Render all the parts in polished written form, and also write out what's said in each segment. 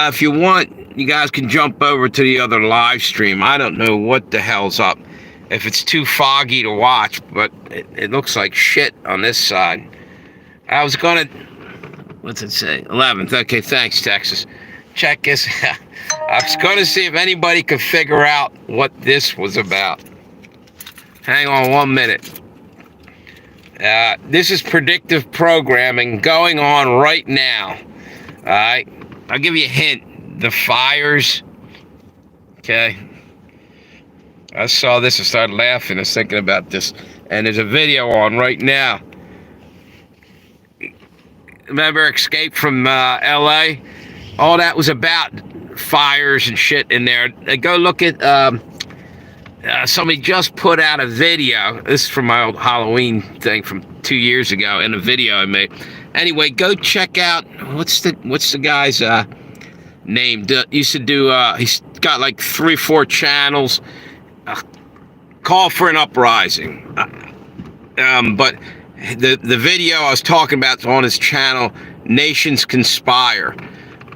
If you want, you guys can jump over to the other live stream. I don't know what the hell's up. If it's too foggy to watch, but it looks like shit on this side. I was gonna, what's it say? 11th. Okay, thanks, Texas. Check this out. I was gonna see if anybody could figure out what this was about. Hang on 1 minute. This is predictive programming going on right now. All right, I'll give you a hint. The fires. Okay. I saw this and started laughing. I was thinking about this, and there's a video on right now. Remember Escape from L.A.? All that was about fires and shit in there. Go look at. Somebody just put out a video. This is from my old Halloween thing from 2 years ago, in a video I made. Anyway, go check out what's the guy's name? Used to do. He's got like 3-4 channels. Call for an uprising. But the video I was talking about is on his channel, Nations Conspire.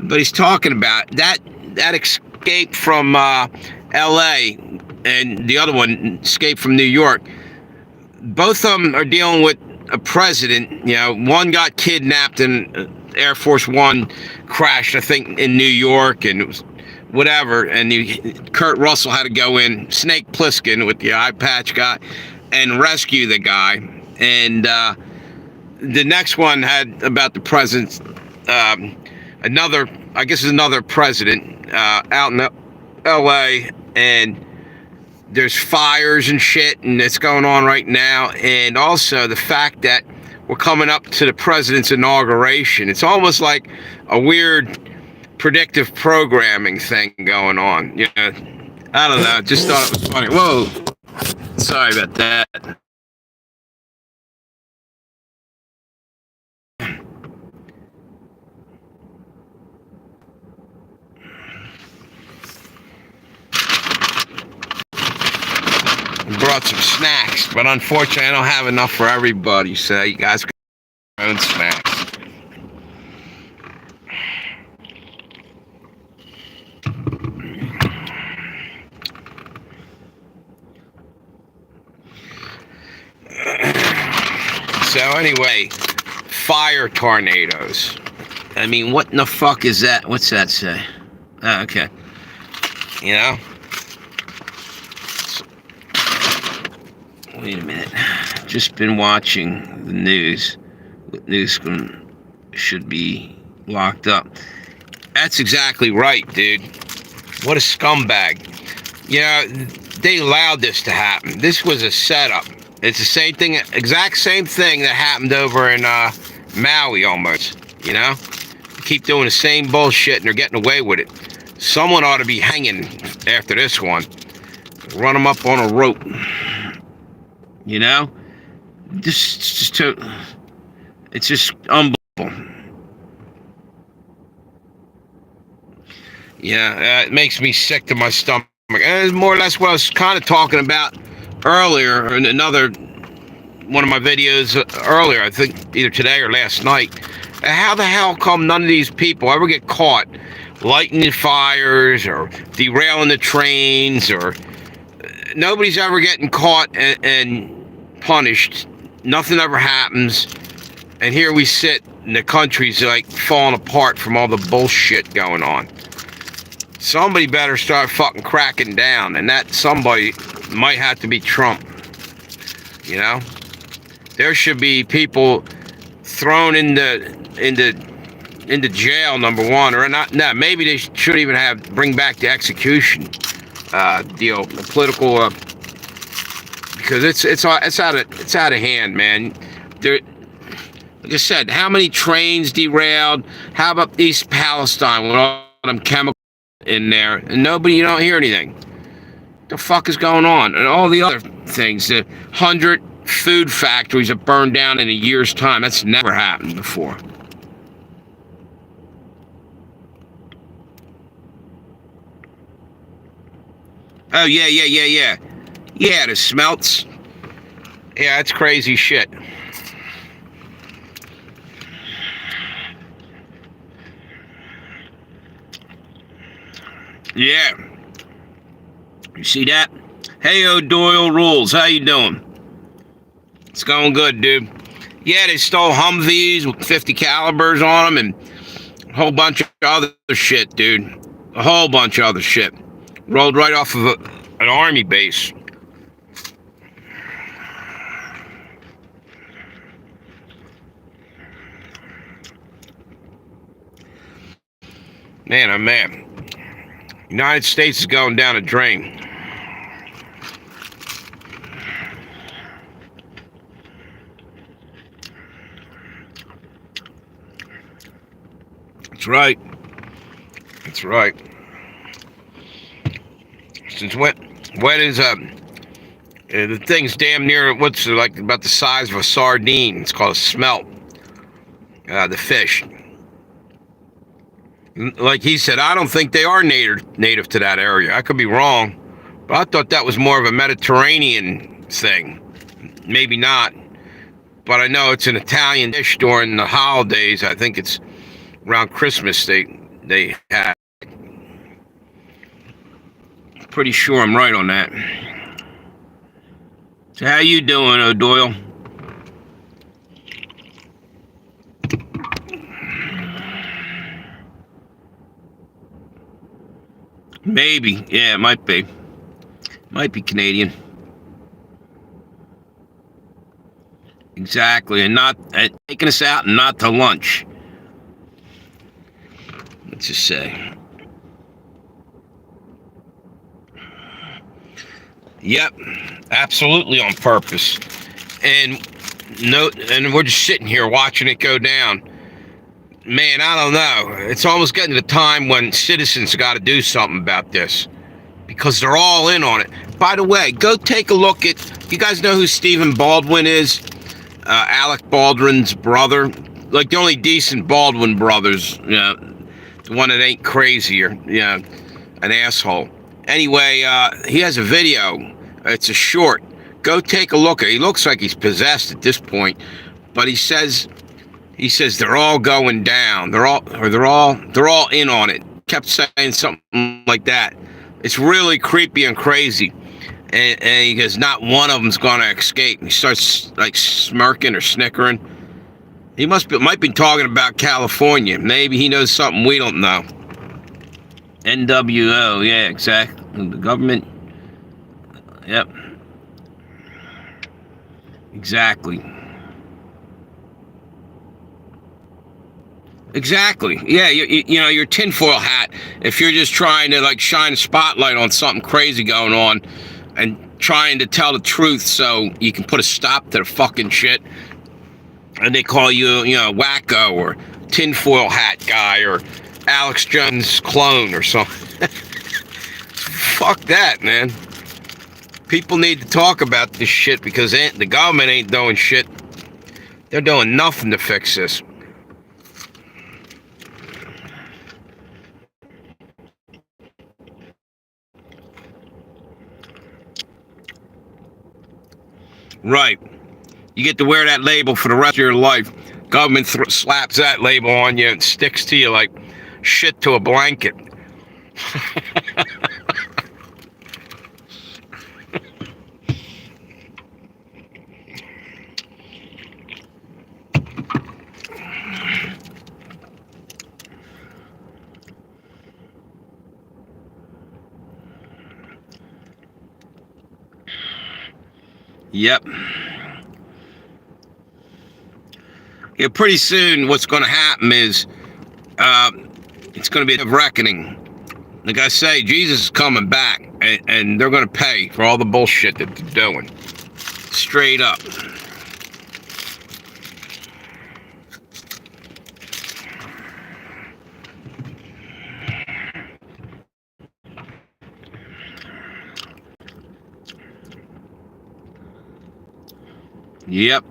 But he's talking about that escape from L.A. and the other one, escape from New York. Both of them are dealing with a president. You know, one got kidnapped and Air Force One crashed, I think, in New York, and it was whatever. And Kurt Russell had to go in, Snake Plissken with the eye patch guy, and rescue the guy. And the next one had about the president, another president out in L.A. and there's fires and shit, and it's going on right now. And also the fact that we're coming up to the president's inauguration. It's almost like a weird predictive programming thing going on. You know, I don't know. Just thought it was funny. Whoa. Sorry about that. Brought some snacks, but unfortunately I don't have enough for everybody, so you guys can have your own snacks. So anyway, fire tornadoes. I mean, what in the fuck is that? What's that say? Oh, okay. You know? Wait a minute. Just been watching the news. Newscomb should be locked up. That's exactly right, dude. What a scumbag. You know, they allowed this to happen. This was a setup. It's the same thing, exact same thing that happened over in Maui almost, you know? They keep doing the same bullshit and they're getting away with it. Someone ought to be hanging after this one. Run them up on a rope. You know, it's just unbelievable. Yeah, it makes me sick to my stomach. And it's more or less what I was kind of talking about earlier in another one of my videos earlier. I think either today or last night. How the hell come none of these people ever get caught lighting the fires or derailing the trains, or nobody's ever getting caught and punished. Nothing ever happens. And here we sit, and the country's like falling apart from all the bullshit going on. Somebody better start fucking cracking down, and that somebody might have to be Trump. You know? There should be people thrown into jail, number one, or not. No, maybe they should even bring back the execution deal, the political, because it's out of hand, man. There, like I said, how many trains derailed? How about East Palestine with all them chemicals in there, and you don't hear anything? What the fuck is going on? And all the other things, the 100 food factories that burned down in a year's time. That's never happened before. Oh, yeah. Yeah, the smelts. Yeah, that's crazy shit. Yeah. You see that? Hey, O'Doyle Rules. How you doing? It's going good, dude. Yeah, they stole Humvees with 50 calibers on them and a whole bunch of other shit, dude. A whole bunch of other shit. Rolled right off of an army base. Man, oh man. United States is going down a drain. That's right. That's right. Since when is the thing's damn near what's like about the size of a sardine. It's called a smelt. The fish. Like he said, I don't think they are native to that area. I could be wrong, but I thought that was more of a Mediterranean thing. Maybe not, but I know it's an Italian dish during the holidays. I think it's around Christmas they have. Pretty sure I'm right on that. So how you doing, O'Doyle? Maybe. Yeah, it might be. Might be Canadian. Exactly, and not taking us out and not to lunch. Let's just say. Yep, absolutely on purpose. And we're just sitting here watching it go down. Man, I don't know. It's almost getting to the time when citizens got to do something about this because they're all in on it. By the way, go take a look at. You guys know who Stephen Baldwin is? Alec Baldwin's brother. Like the only decent Baldwin brothers. You know, the one that ain't crazy or an asshole. Anyway, he has a video. It's a short. Go take a look at it. He looks like he's possessed at this point, but he says they're all going down. They're all in on it. Kept saying something like that. It's really creepy and crazy. And he goes, not one of them's gonna escape. And he starts like smirking or snickering. He might be talking about California. Maybe he knows something we don't know. NWO, yeah, exactly. The government. Yep. Exactly. Exactly. Yeah, you know, your tinfoil hat, if you're just trying to like shine a spotlight on something crazy going on and trying to tell the truth so you can put a stop to the fucking shit, and they call you, wacko or tinfoil hat guy or Alex Jones clone or something. Fuck that, man. People need to talk about this shit because the government ain't doing shit. They're doing nothing to fix this. Right. You get to wear that label for the rest of your life. Government slaps that label on you and sticks to you like shit to a blanket. Yep. Yeah, pretty soon what's going to happen is it's going to be a reckoning. Like I say, Jesus is coming back, and they're going to pay for all the bullshit that they're doing. Straight up. Yep.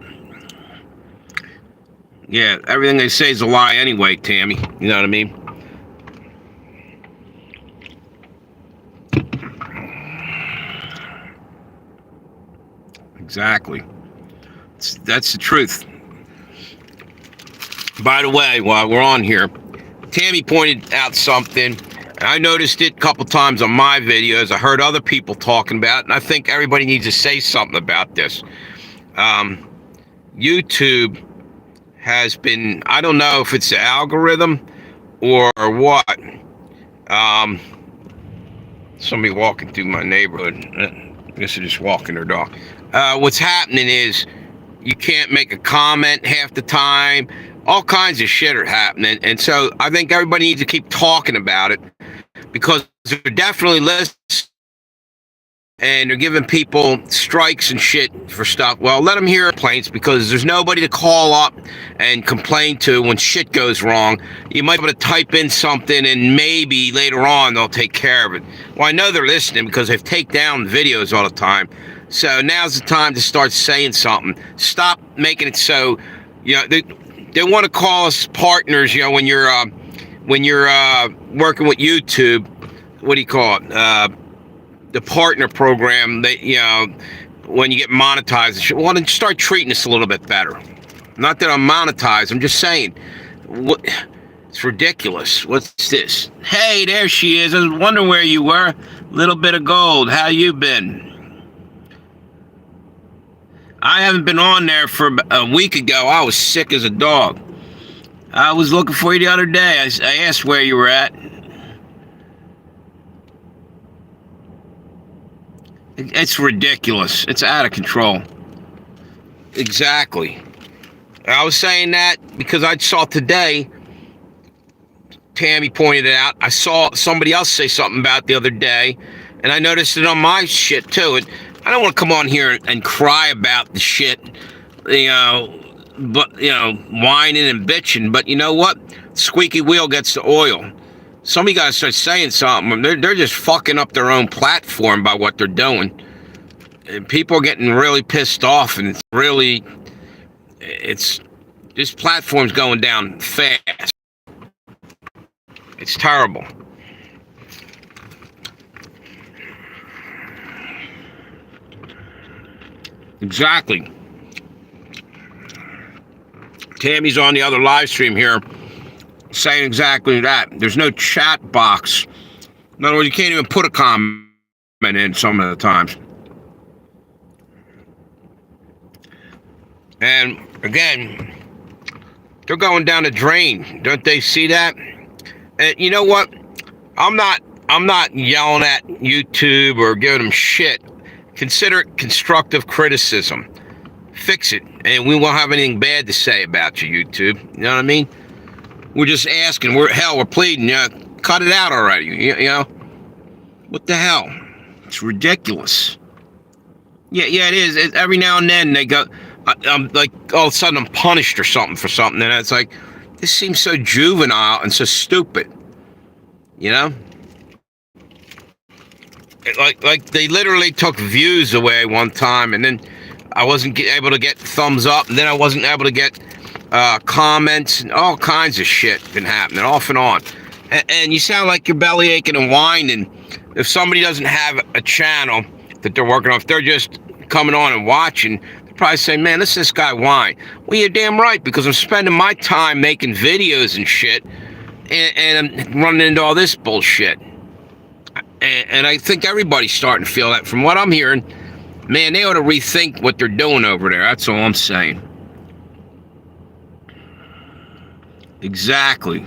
Yeah, everything they say is a lie anyway, Tammy. You know what I mean? Exactly. That's the truth. By the way, while we're on here, Tammy pointed out something, I noticed it a couple times on my videos. I heard other people talking about it, and I think everybody needs to say something about this. YouTube has been, I don't know if it's the algorithm or what. Somebody walking through my neighborhood. I guess they're just walking their dog. What's happening is you can't make a comment half the time. All kinds of shit are happening. And so I think everybody needs to keep talking about it, because they're definitely listening and they're giving people strikes and shit for stuff. Well, let them hear complaints, because there's nobody to call up and complain to when shit goes wrong. You might be able to type in something and maybe later on they'll take care of it. Well, I know they're listening because they take down videos all the time. So now's the time to start saying something. Stop making it so, they want to call us partners, when you're working with YouTube. What do you call it? The partner program. When you get monetized, well, then start treating us a little bit better. Not that I'm monetized. I'm just saying, it's ridiculous. What's this? Hey, there she is. I was wondering where you were. Little bit of gold. How you been? I haven't been on there for a week ago. I was sick as a dog. I was looking for you the other day. I asked where you were at. It's ridiculous. It's out of control. Exactly. I was saying that because I saw today, Tammy pointed it out, I saw somebody else say something about it the other day, and I noticed it on my shit too. And I don't want to come on here and cry about the shit, but, whining and bitching. But you know what? Squeaky wheel gets the oil. Somebody got to start saying something. They're just fucking up their own platform by what they're doing. And people are getting really pissed off, and this platform's going down fast. It's terrible. Exactly. Tammy's on the other live stream here saying exactly that. There's no chat box. In other words, you can't even put a comment in some of the times. And again, they're going down the drain. Don't they see that? And you know what? I'm not yelling at YouTube or giving them shit. Consider it constructive criticism. Fix it, and we won't have anything bad to say about you, YouTube. You know what I mean? We're just asking. We're pleading. Cut it out already. You know? What the hell? It's ridiculous. Yeah, it is. Every now and then they go, I'm like, all of a sudden I'm punished or something for something, and it's like, this seems so juvenile and so stupid. Like they literally took views away one time, and then I wasn't able to get thumbs up, and then I wasn't able to get comments, and all kinds of shit been happening off and on. And you sound like you're belly aching and whining. If somebody doesn't have a channel that they're working on, if they're just coming on and watching, they'll probably say, man, listen to this guy whine. Well, you're damn right, because I'm spending my time making videos and shit, and I'm running into all this bullshit. And I think everybody's starting to feel that. From what I'm hearing, man, they ought to rethink what they're doing over there. That's all I'm saying. Exactly.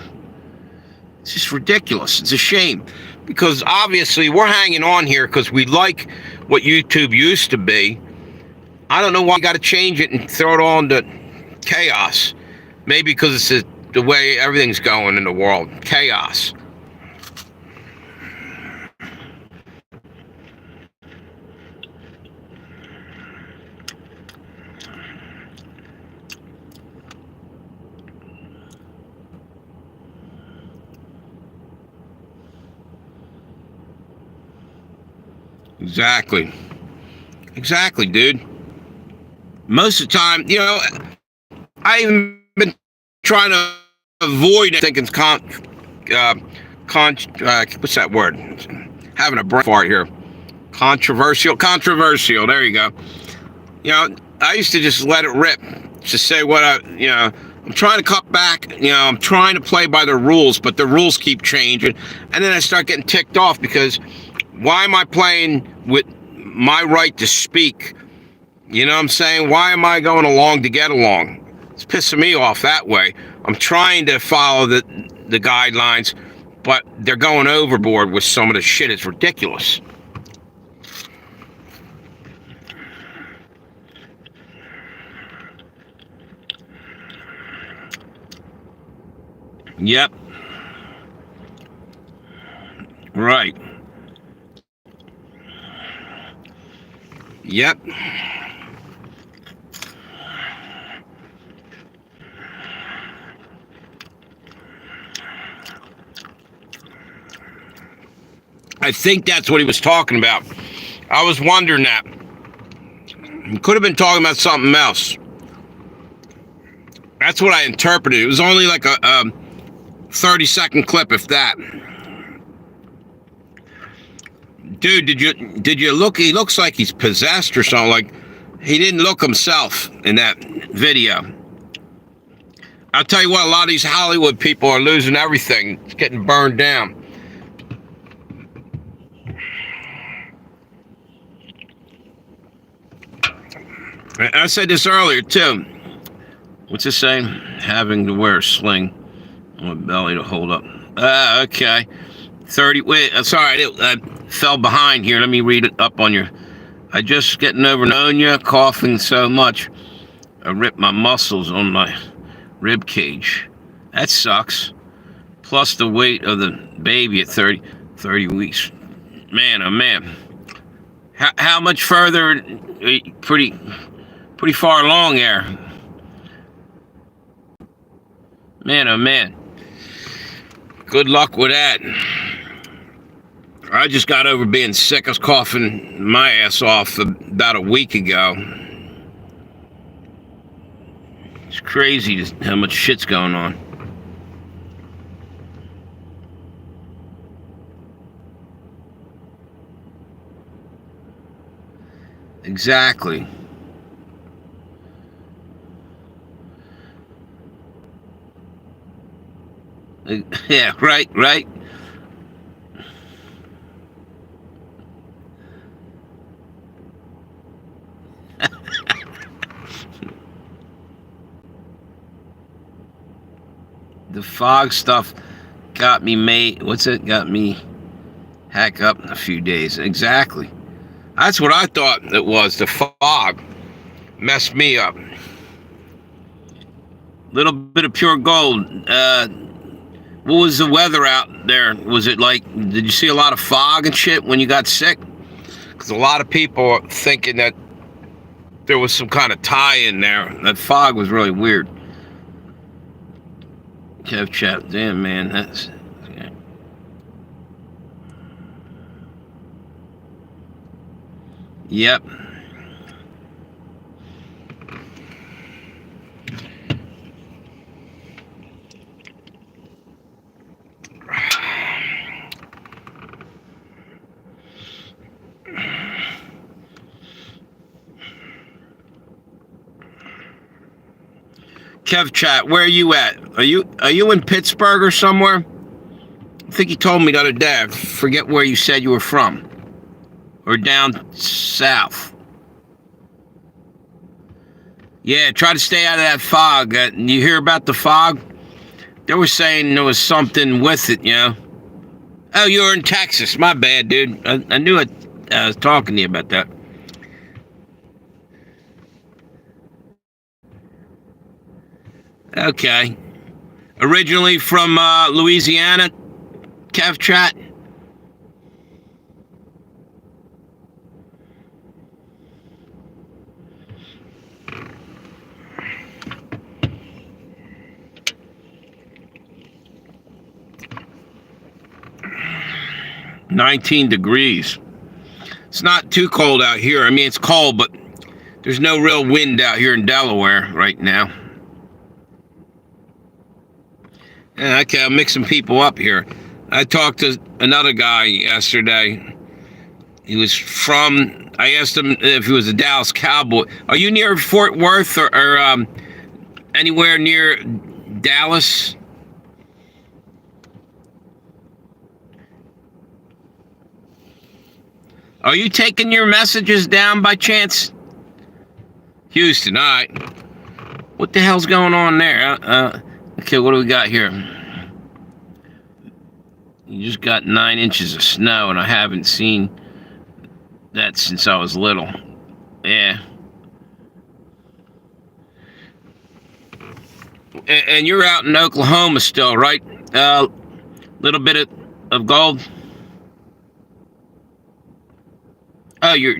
It's just ridiculous. It's a shame. Because obviously we're hanging on here because we like what YouTube used to be. I don't know why you got to change it and throw it all into chaos. Maybe because it's the way everything's going in the world. Chaos. Exactly, dude. Most of the time, I even been trying to avoid thinking what's that word? Having a brain fart here. Controversial. There you go. I used to just let it rip, just say what I'm trying to cut back, I'm trying to play by the rules, but the rules keep changing. And then I start getting ticked off because why am I playing with my right to speak? You know what I'm saying? Why am I going along to get along? It's pissing me off that way. I'm trying to follow the guidelines, but they're going overboard with some of the shit. It's ridiculous. Yep. Right. Yep. I think that's what he was talking about. I was wondering that. He could have been talking about something else. That's what I interpreted. It was only like a 30-second clip, if that. Dude, did you look? He looks like he's possessed or something. Like he didn't look himself in that video. I'll tell you what, a lot of these Hollywood people are losing everything. It's getting burned down. I said this earlier too. What's it saying? Having to wear a sling on my belly to hold up. Okay. 30. Wait, sorry, I fell behind here. Let me read it up on your. I just getting over pneumonia, coughing so much. I ripped my muscles on my rib cage. That sucks. Plus the weight of the baby at 30 weeks. Man, oh man. How much further? Pretty far along there. Man, oh man. Good luck with that. I just got over being sick. I was coughing my ass off about a week ago. It's crazy how much shit's going on. Exactly. Yeah, right. The fog stuff got me got me hack up in a few days. Exactly. That's what I thought it was. The fog messed me up. Little bit of pure gold. What was the weather out there? Was it like, did you see a lot of fog and shit when you got sick? Because a lot of people are thinking that there was some kind of tie in there. That fog was really weird. Kev Chat, damn man, that's... Okay. Yep. Kev Chat, where are you at? Are you in Pittsburgh or somewhere? I think you told me the other day. I forget where you said you were from. Or down south. Yeah, try to stay out of that fog. You hear about the fog? They were saying there was something with it, Oh, you were in Texas. My bad, dude. I knew it. I was talking to you about that. Okay. Originally from Louisiana, Kev Chat. "19 degrees. It's not too cold out here. I mean, it's cold, but there's no real wind out here in Delaware right now. Yeah, okay, I'm mixing people up here. I talked to another guy yesterday. He was I asked him if he was a Dallas Cowboy. Are you near Fort Worth or Anywhere near Dallas? Are you taking your messages down by chance? Houston, all right. What the hell's going on there? Okay, what do we got here? You just got 9 inches of snow, and I haven't seen that since I was little. Yeah. And you're out in Oklahoma still, right? Little bit of gold. Oh, you're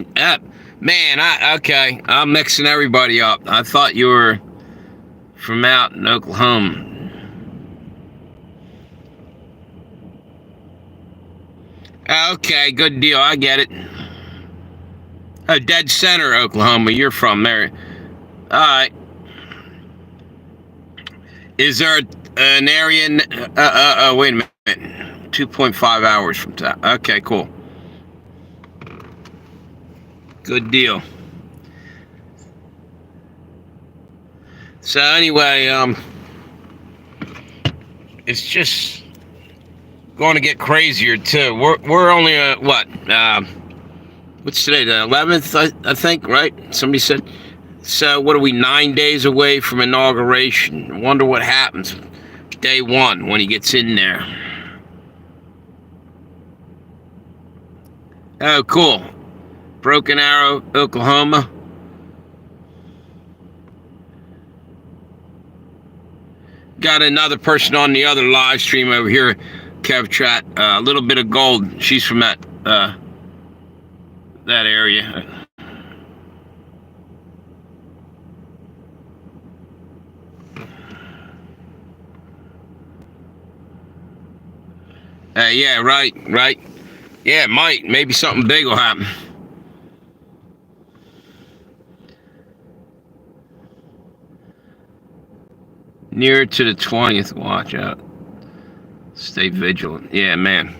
man. Okay. I'm mixing everybody up. I thought you were from out in Oklahoma. Okay, good deal. I get it. Oh, dead center, Oklahoma. You're from there. All right. Is there an area? Wait a minute. 2.5 hours from town. Okay, cool. Good deal. So anyway, it's just going to get crazier too. We're only what? What's today? The 11th, I think, right? Somebody said. So what are we? 9 days away from inauguration. I wonder what happens day one when he gets in there. Oh, cool. Broken Arrow, Oklahoma. Got another person on the other live stream over here, Kev Chat. A little bit of gold. She's from that area. Yeah, right. Yeah, it might. Maybe something big will happen. Nearer to the 20th, watch out. Stay vigilant. Yeah, man.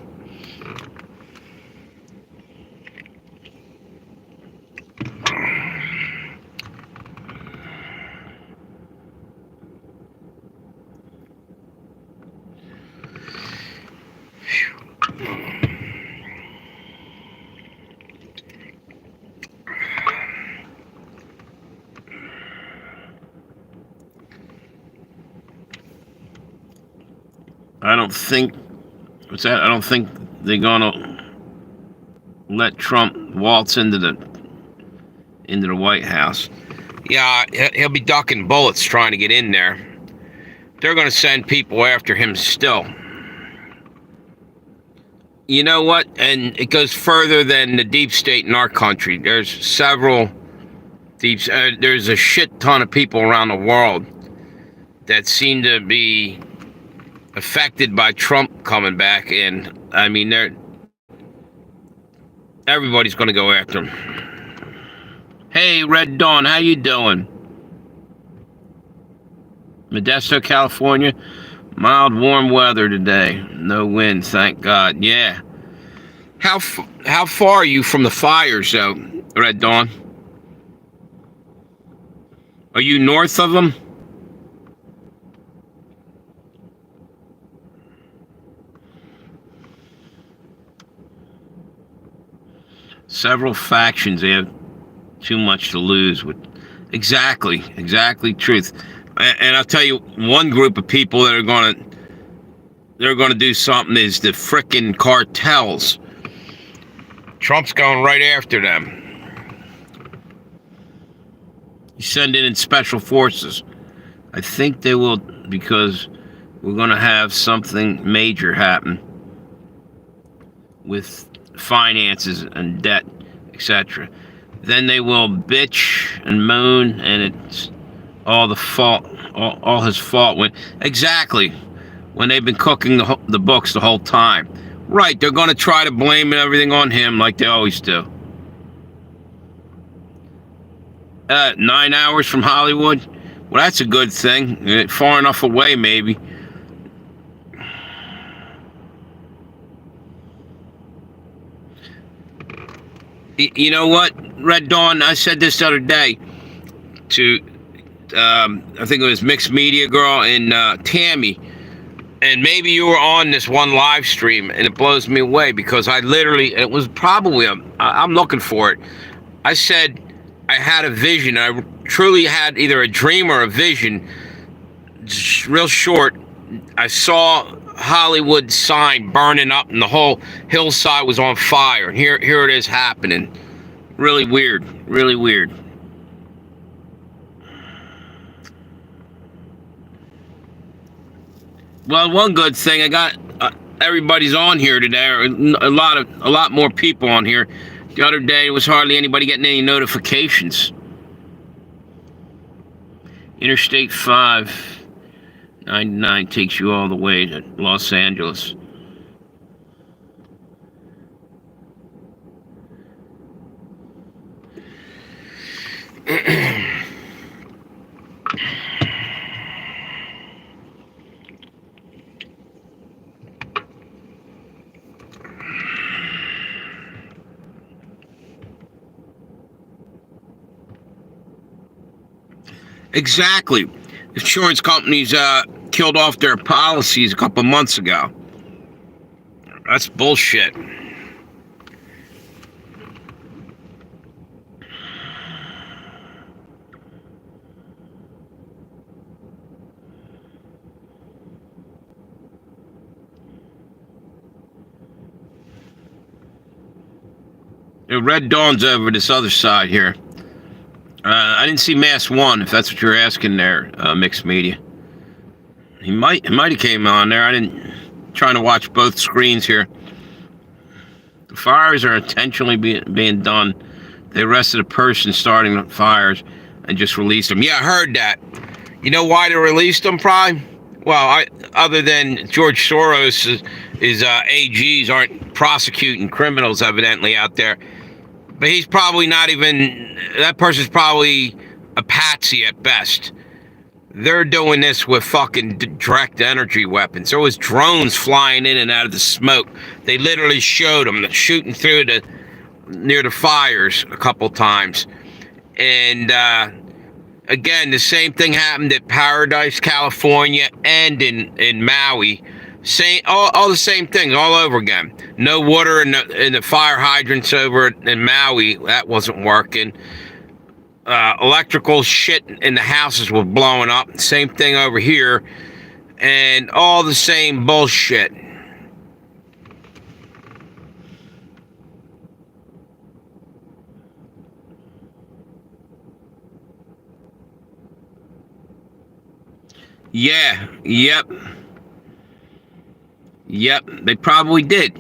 I don't think they're gonna let Trump waltz into the White House. Yeah, he'll be ducking bullets trying to get in there. They're gonna send people after him still. You know what? And it goes further than the deep state in our country. There's several there's a shit ton of people around the world that seem to be affected by Trump coming back, and I mean, everybody's going to go after him. Hey, Red Dawn, how you doing? Modesto, California. Mild, warm weather today. No wind, thank God. Yeah. How far are you from the fires, though, Red Dawn? Are you north of them? Several factions, they have too much to lose with. Exactly truth. And I'll tell you, one group of people that are gonna do something is the frickin' cartels. Trump's going right after them. He's sending in special forces. I think they will, because we're gonna have something major happen with finances and debt, etc. Then they will bitch and moan, and it's all the fault, all his fault. When they've been cooking the books the whole time. Right, they're going to try to blame everything on him like they always do. 9 hours from Hollywood? Well, that's a good thing. Far enough away, maybe. You know what, Red Dawn? I said this the other day to I think it was Mixed Media Girl and Tammy. And maybe you were on this one live stream, and it blows me away because I literally, it was probably, I'm looking for it. I said I had a vision. I truly had either a dream or a vision. Real short, I saw Hollywood sign burning up and the whole hillside was on fire. And here it is happening. Really weird, really weird. Well, one good thing, I got everybody's on here today. Or a lot more people on here. The other day, there was hardly anybody getting any notifications. Interstate 599 takes you all the way to Los Angeles. Exactly. Insurance companies killed off their policies a couple months ago. That's bullshit. The Red Dawn's over this other side here. I didn't see Mass 1, if that's what you're asking there, Mixed Media. He might have came on there. I didn't, trying to watch both screens here. The fires are intentionally being done. They arrested a person starting the fires and just released them. Yeah, I heard that. You know why they released them, probably? Well, other than George Soros, his AGs aren't prosecuting criminals evidently out there. But he's probably not even, that person's probably a patsy at best. They're doing this with fucking direct energy weapons. There was drones flying in and out of the smoke. They literally showed them shooting through near the fires a couple times. And again, the same thing happened at Paradise, California, and in Maui. All the same things all over again. No water in the fire hydrants over in Maui. That wasn't working. Electrical shit in the houses was blowing up. Same thing over here. And all the same bullshit. Yeah. Yep. Yep, they probably did.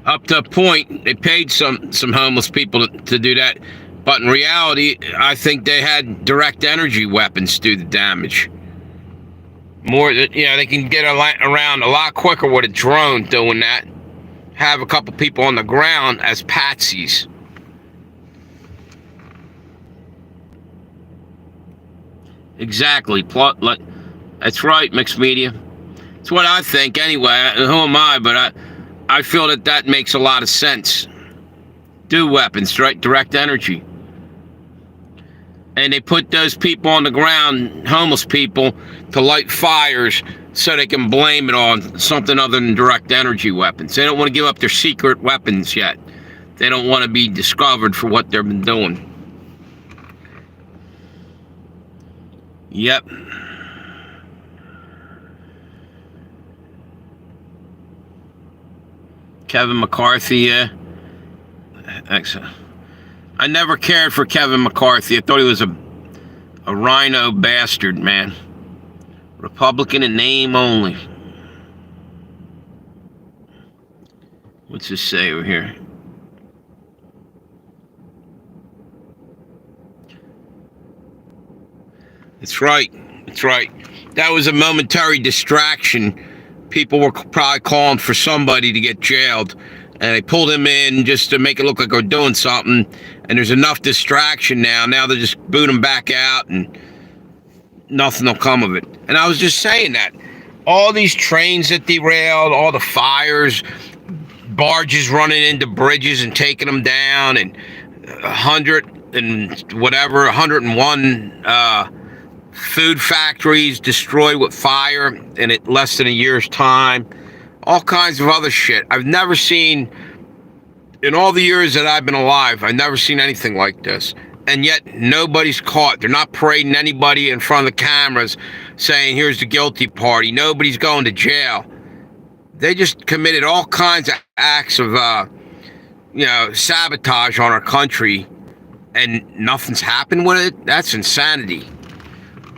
Up to a point, they paid some homeless people to do that. But in reality, I think they had direct energy weapons do the damage. More, they can get around a lot quicker with a drone doing that. Have a couple people on the ground as patsies. Exactly. That's right, Mixed Media. It's what I think anyway. Who am I? But I feel that makes a lot of sense. Do weapons, right? Direct energy. And they put those people on the ground, homeless people, to light fires so they can blame it on something other than direct energy weapons. They don't want to give up their secret weapons yet. They don't want to be discovered for what they've been doing. Yep. Kevin McCarthy, yeah. Excellent. I never cared for Kevin McCarthy. I thought he was a rhino bastard, man. Republican in name only. What's this say over here? That's right. That's right. That was a momentary distraction. People were probably calling for somebody to get jailed, and they pulled him in just to make it look like they're doing something. And there's enough distraction now. Now they just boot him back out, and nothing will come of it. And I was just saying that all these trains that derailed, all the fires, barges running into bridges and taking them down, and 100 and whatever, 101 food factories destroyed with fire in less than a year's time. All kinds of other shit. I've never seen, in all the years that I've been alive, I've never seen anything like this. And yet nobody's caught. They're not parading anybody in front of the cameras saying, here's the guilty party. Nobody's going to jail. They just committed all kinds of acts of, sabotage on our country, and nothing's happened with it. That's insanity.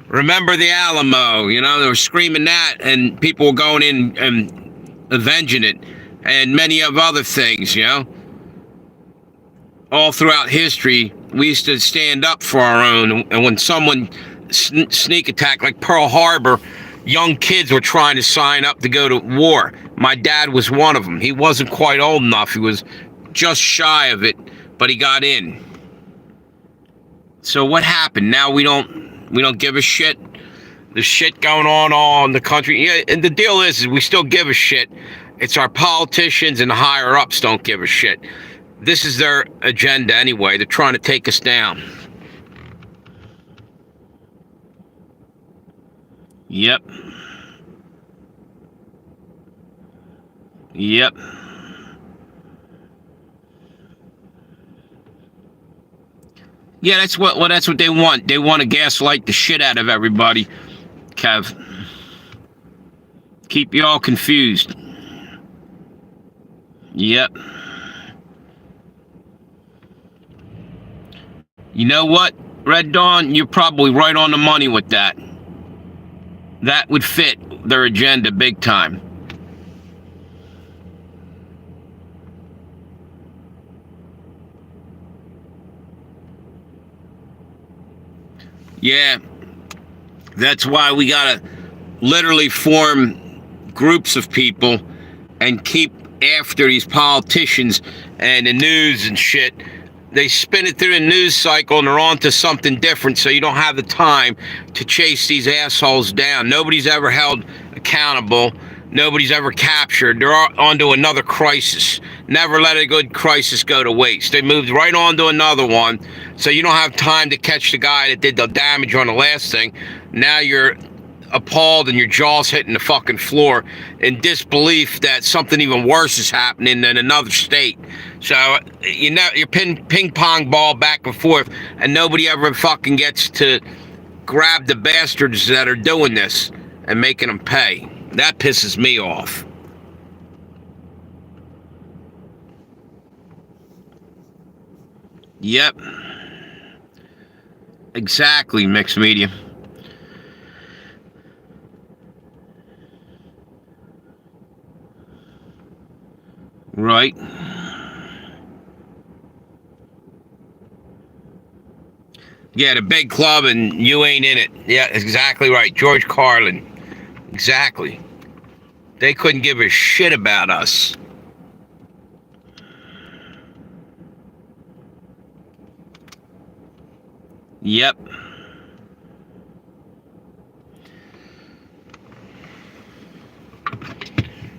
Remember the Alamo, they were screaming that, and people were going in and avenging it, and many of other things, All throughout history, we used to stand up for our own, and when someone sneak attacked, like Pearl Harbor, young kids were trying to sign up to go to war. My dad was one of them. He wasn't quite old enough. He was just shy of it, but he got in. So what happened? Now we don't give a shit. There's shit going on all in the country. Yeah, and the deal is we still give a shit. It's our politicians and the higher ups don't give a shit. This is their agenda anyway. They're trying to take us down. Yep. Yeah, that's what they want. They want to gaslight the shit out of everybody, Kev. Keep you all confused. Yep. You know what, Red Dawn? You're probably right on the money with that. That would fit their agenda big time. Yeah, that's why we gotta literally form groups of people and keep after these politicians and the news and shit. They spin it through the news cycle and they're on to something different, so you don't have the time to chase these assholes down. Nobody's ever held accountable. Nobody's ever captured. They're on to another crisis. Never let a good crisis go to waste. They moved right on to another one, so you don't have time to catch the guy that did the damage on the last thing. Now you're appalled and your jaw's hitting the fucking floor in disbelief that something even worse is happening in another state. So you're ping pong ball back and forth, and nobody ever fucking gets to grab the bastards that are doing this and making them pay. That pisses me off. Yep. Exactly, mixed media. Right. Yeah, the big club and you ain't in it. Yeah, exactly right. George Carlin. Exactly. They couldn't give a shit about us. Yep.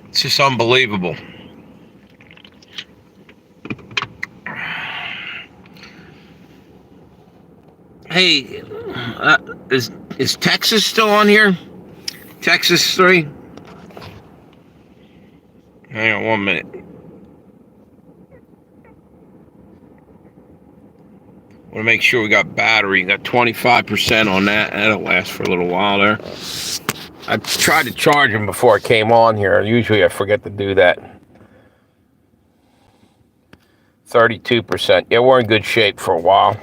It's just unbelievable. Hey, is Texas still on here? Texas 3? Hang on 1 minute. Want to make sure we got battery. Got 25% on that. That'll last for a little while there. I tried to charge them before I came on here. Usually I forget to do that. 32%. Yeah, we're in good shape for a while.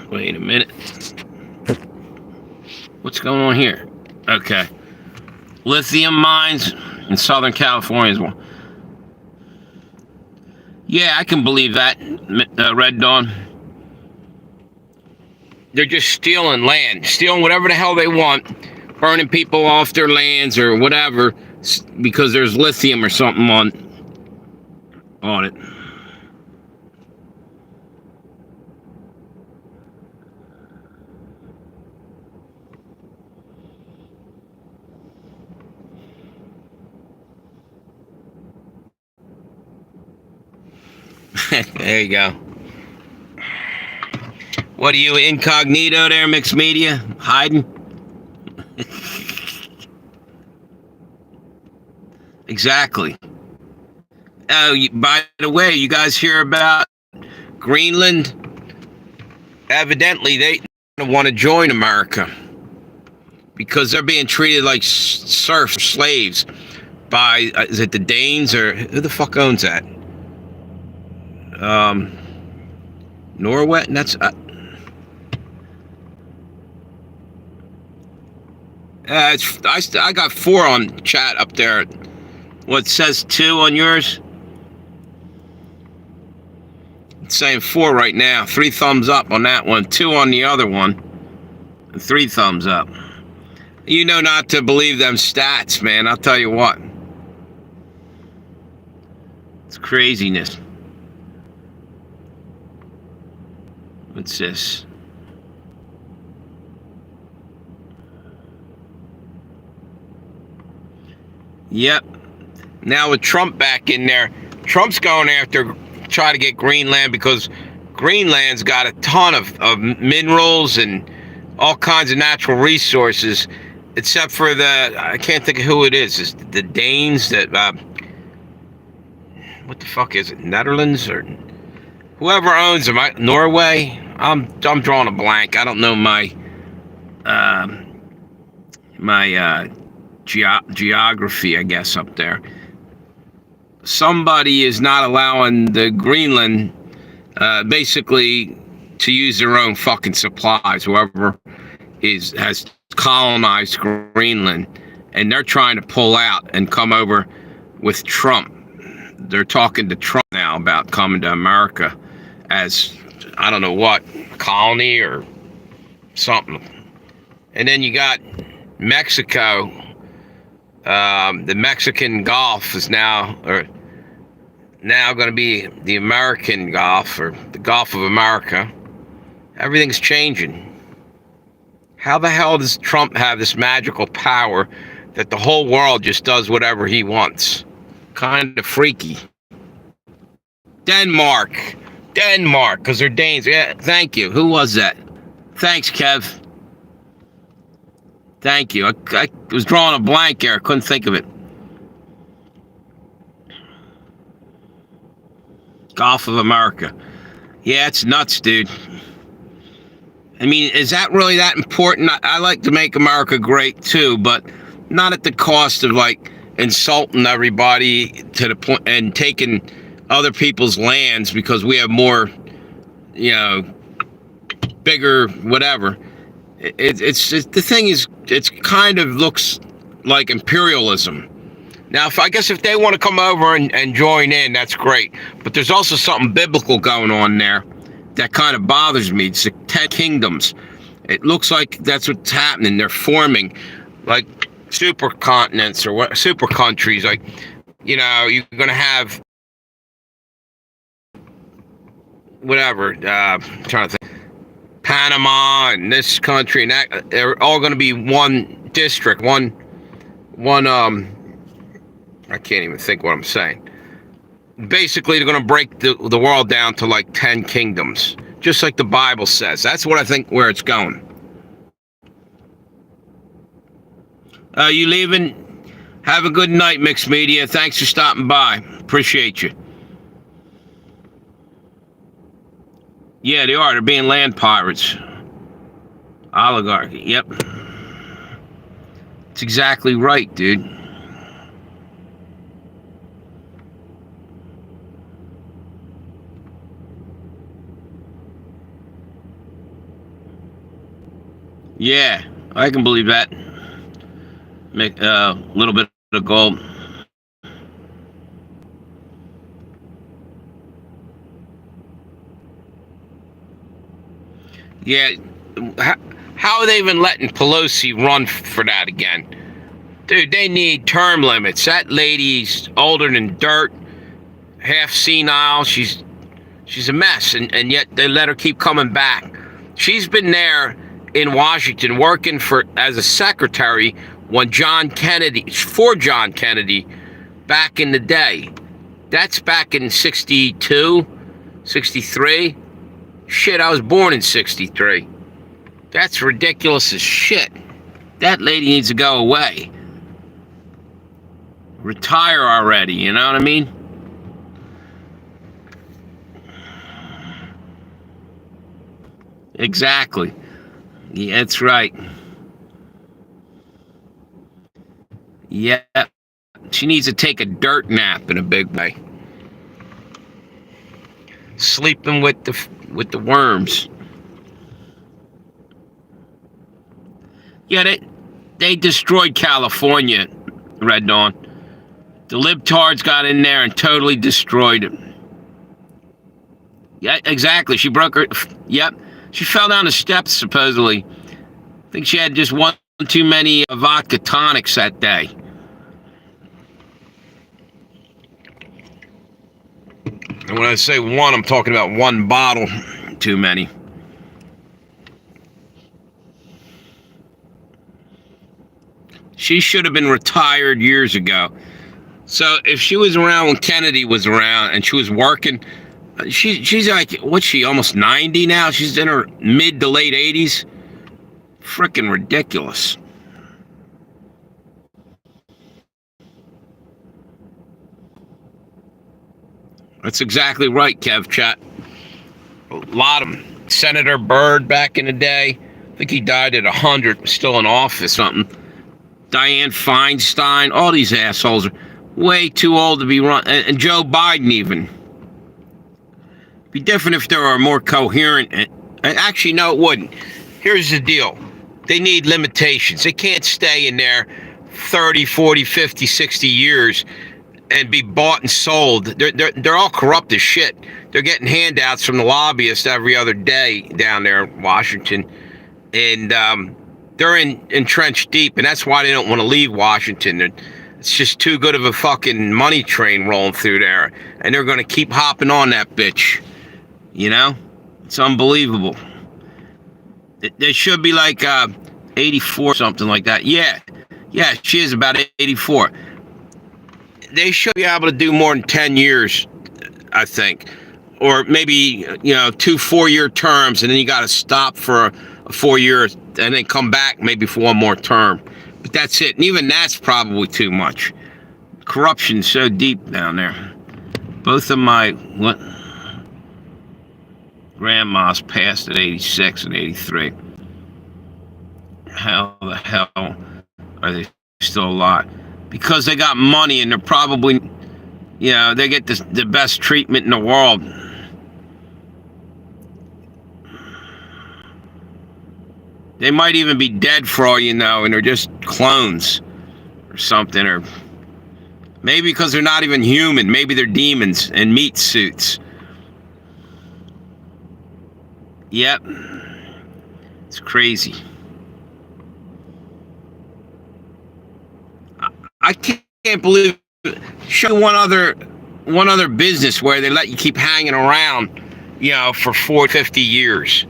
Wait a minute. What's going on here? Okay. Lithium mines in Southern California as well. Yeah, I can believe that, Red Dawn. They're just stealing land, stealing whatever the hell they want, burning people off their lands or whatever, because there's lithium or something on it. There you go. What are you, incognito there, Mixed Media? Hiding? Exactly. Oh, by the way, you guys hear about Greenland? Evidently, they want to join America because they're being treated like serfs, slaves by, is it the Danes or who the fuck owns that? Norway? That's... I got 4 on chat up there. What says 2 on yours? It's saying 4 right now. 3 thumbs up on that one, 2 on the other one, and 3 thumbs up. You know not to believe them stats, man. I'll tell you what. It's craziness. What's this? Yep. Now with Trump back in there, Trump's going after, try to get Greenland because Greenland's got a ton of minerals and all kinds of natural resources, except for I can't think of who it is. It's the Danes that, what the fuck is it? Netherlands or whoever owns them? Norway? I'm drawing a blank. I don't know my geography, I guess, up there. Somebody is not allowing the Greenland basically to use their own fucking supplies. Whoever has colonized Greenland, and they're trying to pull out and come over with Trump. They're talking to Trump now about coming to America as, I don't know what, colony or something. And then you got Mexico. The Mexican Gulf is now going to be the American Gulf, or the Gulf of America. Everything's changing. How the hell does Trump have this magical power that the whole world just does whatever he wants? Kind of freaky. Denmark, because they're Danes. Yeah, thank you. Who was that? Thanks, Kev. Thank you. I was drawing a blank here. I couldn't think of it. Gulf of America. Yeah, it's nuts, dude. I mean, is that really that important? I like to make America great too, but not at the cost of like insulting everybody to the point and taking other people's lands because we have more, bigger whatever. It's the thing is, it's kind of looks like imperialism. Now, if they want to come over and join in, that's great. But there's also something biblical going on there that kind of bothers me. It's the 10 kingdoms. It looks like that's what's happening. They're forming like super continents or what, super countries. Like, you're going to have whatever. I'm trying to think. Panama and this country and that, they're all going to be one district, one I can't even think what I'm saying. Basically, they're going to break the world down to like 10 kingdoms, just like the Bible says. That's what I think where it's going. You leaving? Have a good night, Mixed Media. Thanks for stopping by. Appreciate you. Yeah, they are. They're being land pirates. Oligarchy. Yep. It's exactly right, dude. Yeah, I can believe that. Make a little bit of gold. Yeah, how are they even letting Pelosi run for that again? Dude, they need term limits. That lady's older than dirt, half senile. She's a mess, and yet they let her keep coming back. She's been there in Washington working as a secretary for John Kennedy back in the day. That's back in '62. 63? Shit, I was born in 63. That's ridiculous as shit. That lady needs to go away. Retire already, you know what I mean? Exactly. Yeah, that's right. Yeah. She needs to take a dirt nap in a big way. Sleeping with the worms. Yeah, they destroyed California, Red Dawn. The libtards got in there and totally destroyed it. Yeah, exactly. She broke her. Yep. She fell down the steps, supposedly. I think she had just one too many vodka tonics that day. And when I say one, I'm talking about one bottle too many. She should have been retired years ago. So if she was around when Kennedy was around and she was working, she's like, what's she, almost 90 now? She's in her mid to late 80s. Freaking ridiculous. That's exactly right, Kev Chat. A lot of them. Senator Byrd back in the day, I think he died at 100, still in office, something. Dianne Feinstein, all these assholes are way too old to be run. And Joe Biden even. It'd be different if there were more coherent. Actually, no, it wouldn't. Here's the deal. They need limitations. They can't stay in there 30, 40, 50, 60 years and be bought and sold. They're all corrupt as shit. They're getting handouts from the lobbyists every other day down there in Washington. And they're entrenched deep, and that's why they don't want to leave Washington. It's just too good of a fucking money train rolling through there. And they're going to keep hopping on that bitch. You know? It's unbelievable. There should be like 84, something like that. Yeah, she is about 84. They should be able to do more than 10 years, I think. Or maybe, 2 4-year terms, and then you got to stop for a 4 years and then come back maybe for one more term. But that's it. And even that's probably too much. Corruption's so deep down there. Both of my grandmas passed at 86 and 83. How the hell are they still alive? Because they got money and they're probably, they get the best treatment in the world. They might even be dead for all you know, and they're just clones or something. Or maybe because they're not even human. Maybe they're demons in meat suits. Yep. It's crazy. I can't believe it. Show one other business where they let you keep hanging around, for 40, 50 years.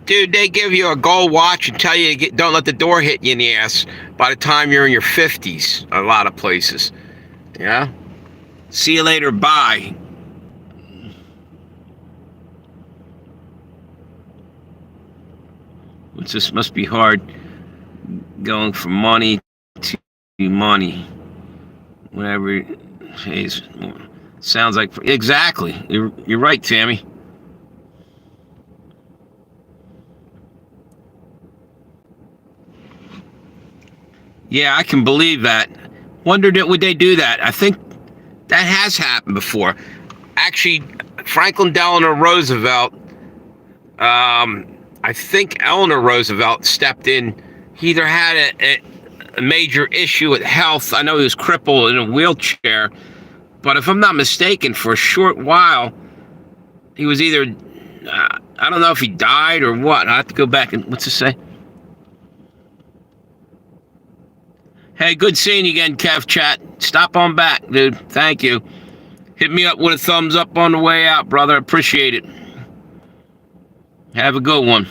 Dude, they give you a gold watch and tell you don't let the door hit you in the ass by the time you're in your 50s, a lot of places. Yeah? See you later, bye. This must be hard going from money to money. Whatever it is. Sounds like... Exactly. You're right, Tammy. Yeah, I can believe that. Wondered would they do that? I think that has happened before. Actually, Franklin Delano Roosevelt, I think Eleanor Roosevelt stepped in. He either had a major issue with health. I know he was crippled in a wheelchair. But if I'm not mistaken, for a short while, he was either, I don't know if he died or what. I have to go back and, what's it say? Hey, good seeing you again, Kev Chat. Stop on back, dude. Thank you. Hit me up with a thumbs up on the way out, brother. Appreciate it. Have a good one.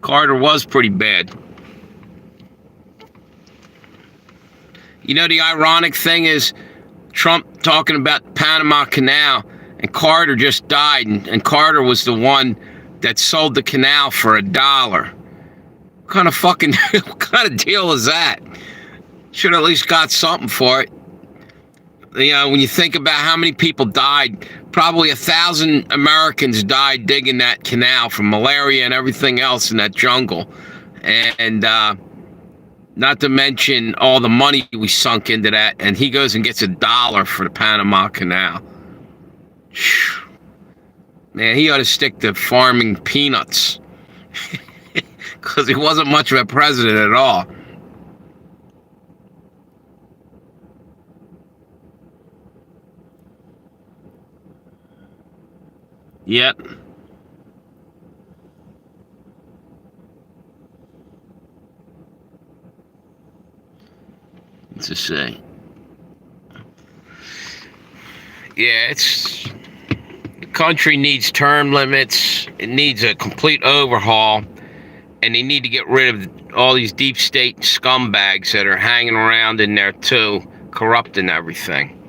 Carter was pretty bad. The ironic thing is, Trump talking about the Panama Canal, and Carter just died, and Carter was the one that sold the canal for $1. What kind of fucking, what kind of deal is that? Should at least got something for it. You know, when you think about how many people died, probably 1,000 Americans died digging that canal from malaria and everything else in that jungle. And not to mention all the money we sunk into that. And he goes and gets $1 for the Panama Canal. Man, he ought to stick to farming peanuts. Because he wasn't much of a president at all. Yep. What's it say? Yeah, the country needs term limits. It needs a complete overhaul. And they need to get rid of all these deep state scumbags that are hanging around in there too, corrupting everything.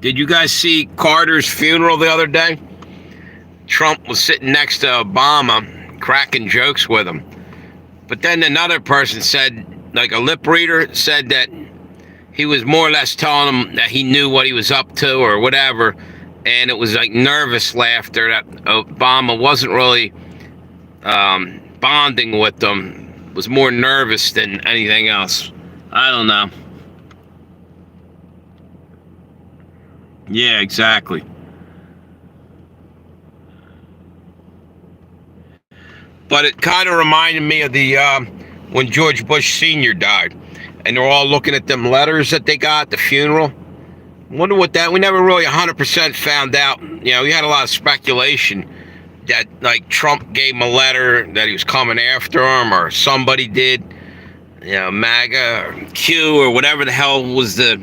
Did you guys see Carter's funeral the other day? Trump was sitting next to Obama, cracking jokes with him. But then another person said, like a lip reader, said that he was more or less telling him that he knew what he was up to or whatever. And it was like nervous laughter, that Obama wasn't really bonding with them, was more nervous than anything else. I don't know. Yeah, exactly. But it kind of reminded me of the when George Bush Sr. died, and they're all looking at them letters that they got at the funeral. Wonder what that. We never really 100% found out. You know, we had a lot of speculation that like Trump gave him a letter that he was coming after him, or somebody did. You know, MAGA or Q or whatever the hell was the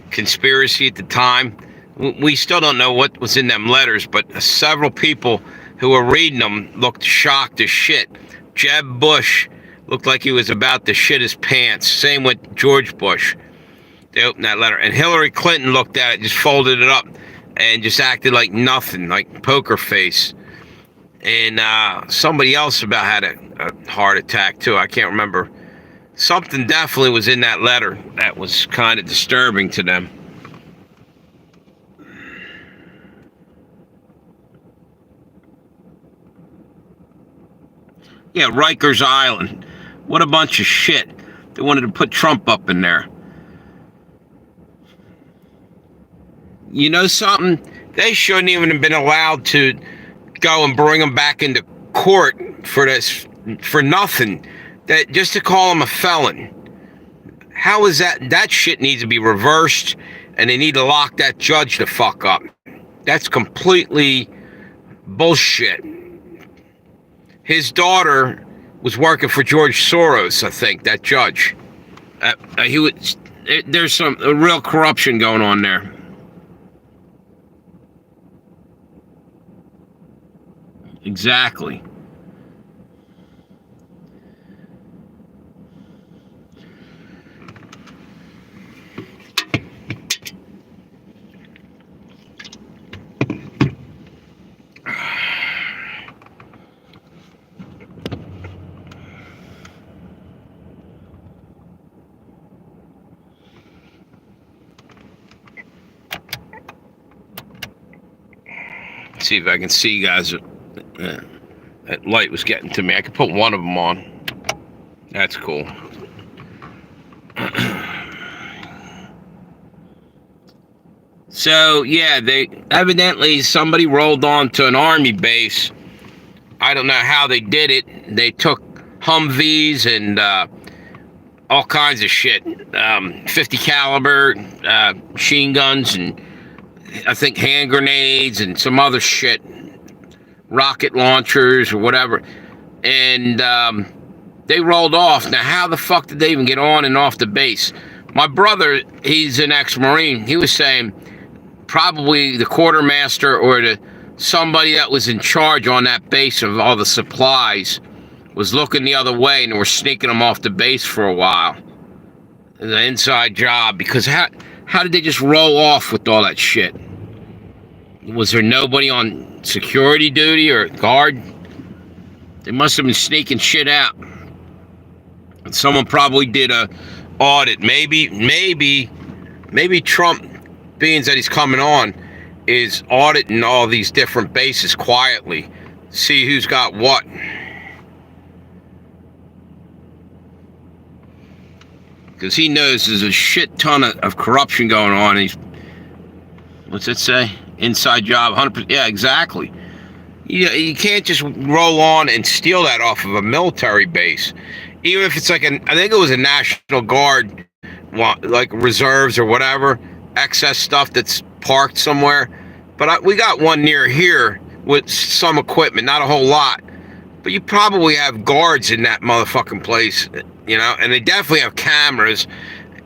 conspiracy at the time. We still don't know what was in them letters, but several people who were reading them looked shocked as shit. Jeb Bush looked like he was about to shit his pants. Same with George Bush. They opened that letter. And Hillary Clinton looked at it, just folded it up, and just acted like nothing, like poker face. And somebody else about had a heart attack, too. I can't remember. Something definitely was in that letter that was kind of disturbing to them. Yeah, Rikers Island. What a bunch of shit. They wanted to put Trump up in there. You know something? They shouldn't even have been allowed to go and bring him back into court for this, for nothing. That just to call him a felon. How is that? That shit needs to be reversed, and they need to lock that judge the fuck up. That's completely bullshit. His daughter was working for George Soros, I think, that judge. There's some real corruption going on there. Exactly. See if I can see you guys. That light was getting to me. I could put one of them on. That's cool. So yeah, they evidently somebody rolled onto an army base. I don't know how they did it. They took Humvees and all kinds of shit, 50 caliber machine guns, and I think hand grenades and some other shit, rocket launchers or whatever, and they rolled off. Now, how the fuck did they even get on and off the base? My brother, he's an ex-Marine. He was saying probably the quartermaster or somebody that was in charge on that base of all the supplies was looking the other way and were sneaking them off the base for a while. The inside job, because how did they just roll off with all that shit? Was there nobody on security duty or guard? They must have been sneaking shit out. And someone probably did a audit. Maybe Trump, being that he's coming on, is auditing all these different bases quietly, see who's got what. Because he knows there's a shit ton of corruption going on. He's, what's it say? Inside job, 100%. Yeah, exactly. You can't just roll on and steal that off of a military base. Even if it's like I think it was a National Guard, like reserves or whatever, excess stuff that's parked somewhere. But we got one near here with some equipment, not a whole lot. But you probably have guards in that motherfucking place, you know, and they definitely have cameras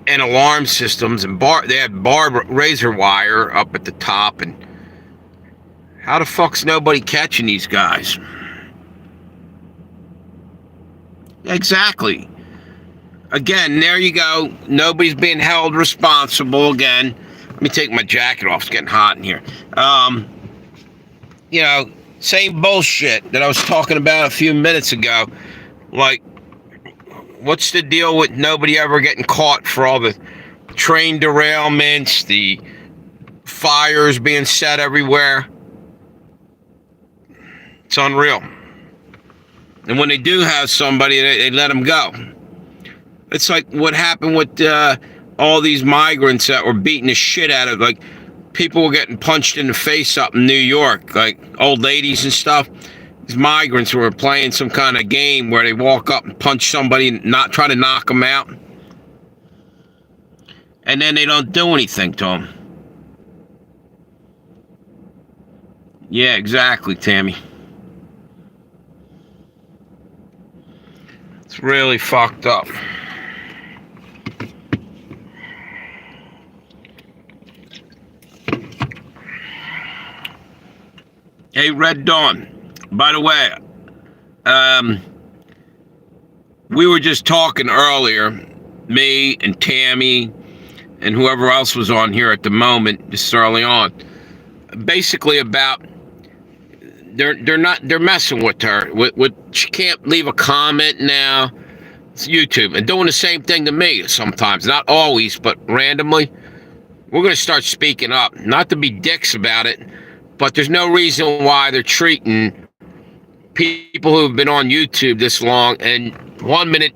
and alarm systems, and they have barbed razor wire up at the top. And how the fuck's nobody catching these guys? Exactly. Again, there you go. Nobody's being held responsible again. Let me take my jacket off. It's getting hot in here. You know, same bullshit that I was talking about a few minutes ago. Like, what's the deal with nobody ever getting caught for all the train derailments, the fires being set everywhere? It's unreal. And when they do have somebody, they let them go. It's like what happened with all these migrants that were beating the shit out of, like, people were getting punched in the face up in New York, like old ladies and stuff. These migrants were playing some kind of game where they walk up and punch somebody and not try to knock them out. And then they don't do anything to them. Yeah, exactly, Tammy. It's really fucked up. Hey, Red Dawn. By the way, we were just talking earlier, me and Tammy and whoever else was on here at the moment, just early on, basically about they're messing with her. She can't leave a comment now. It's YouTube, and doing the same thing to me sometimes, not always, but randomly. We're going to start speaking up, not to be dicks about it, but there's no reason why they're treating people who've been on YouTube this long and 1 minute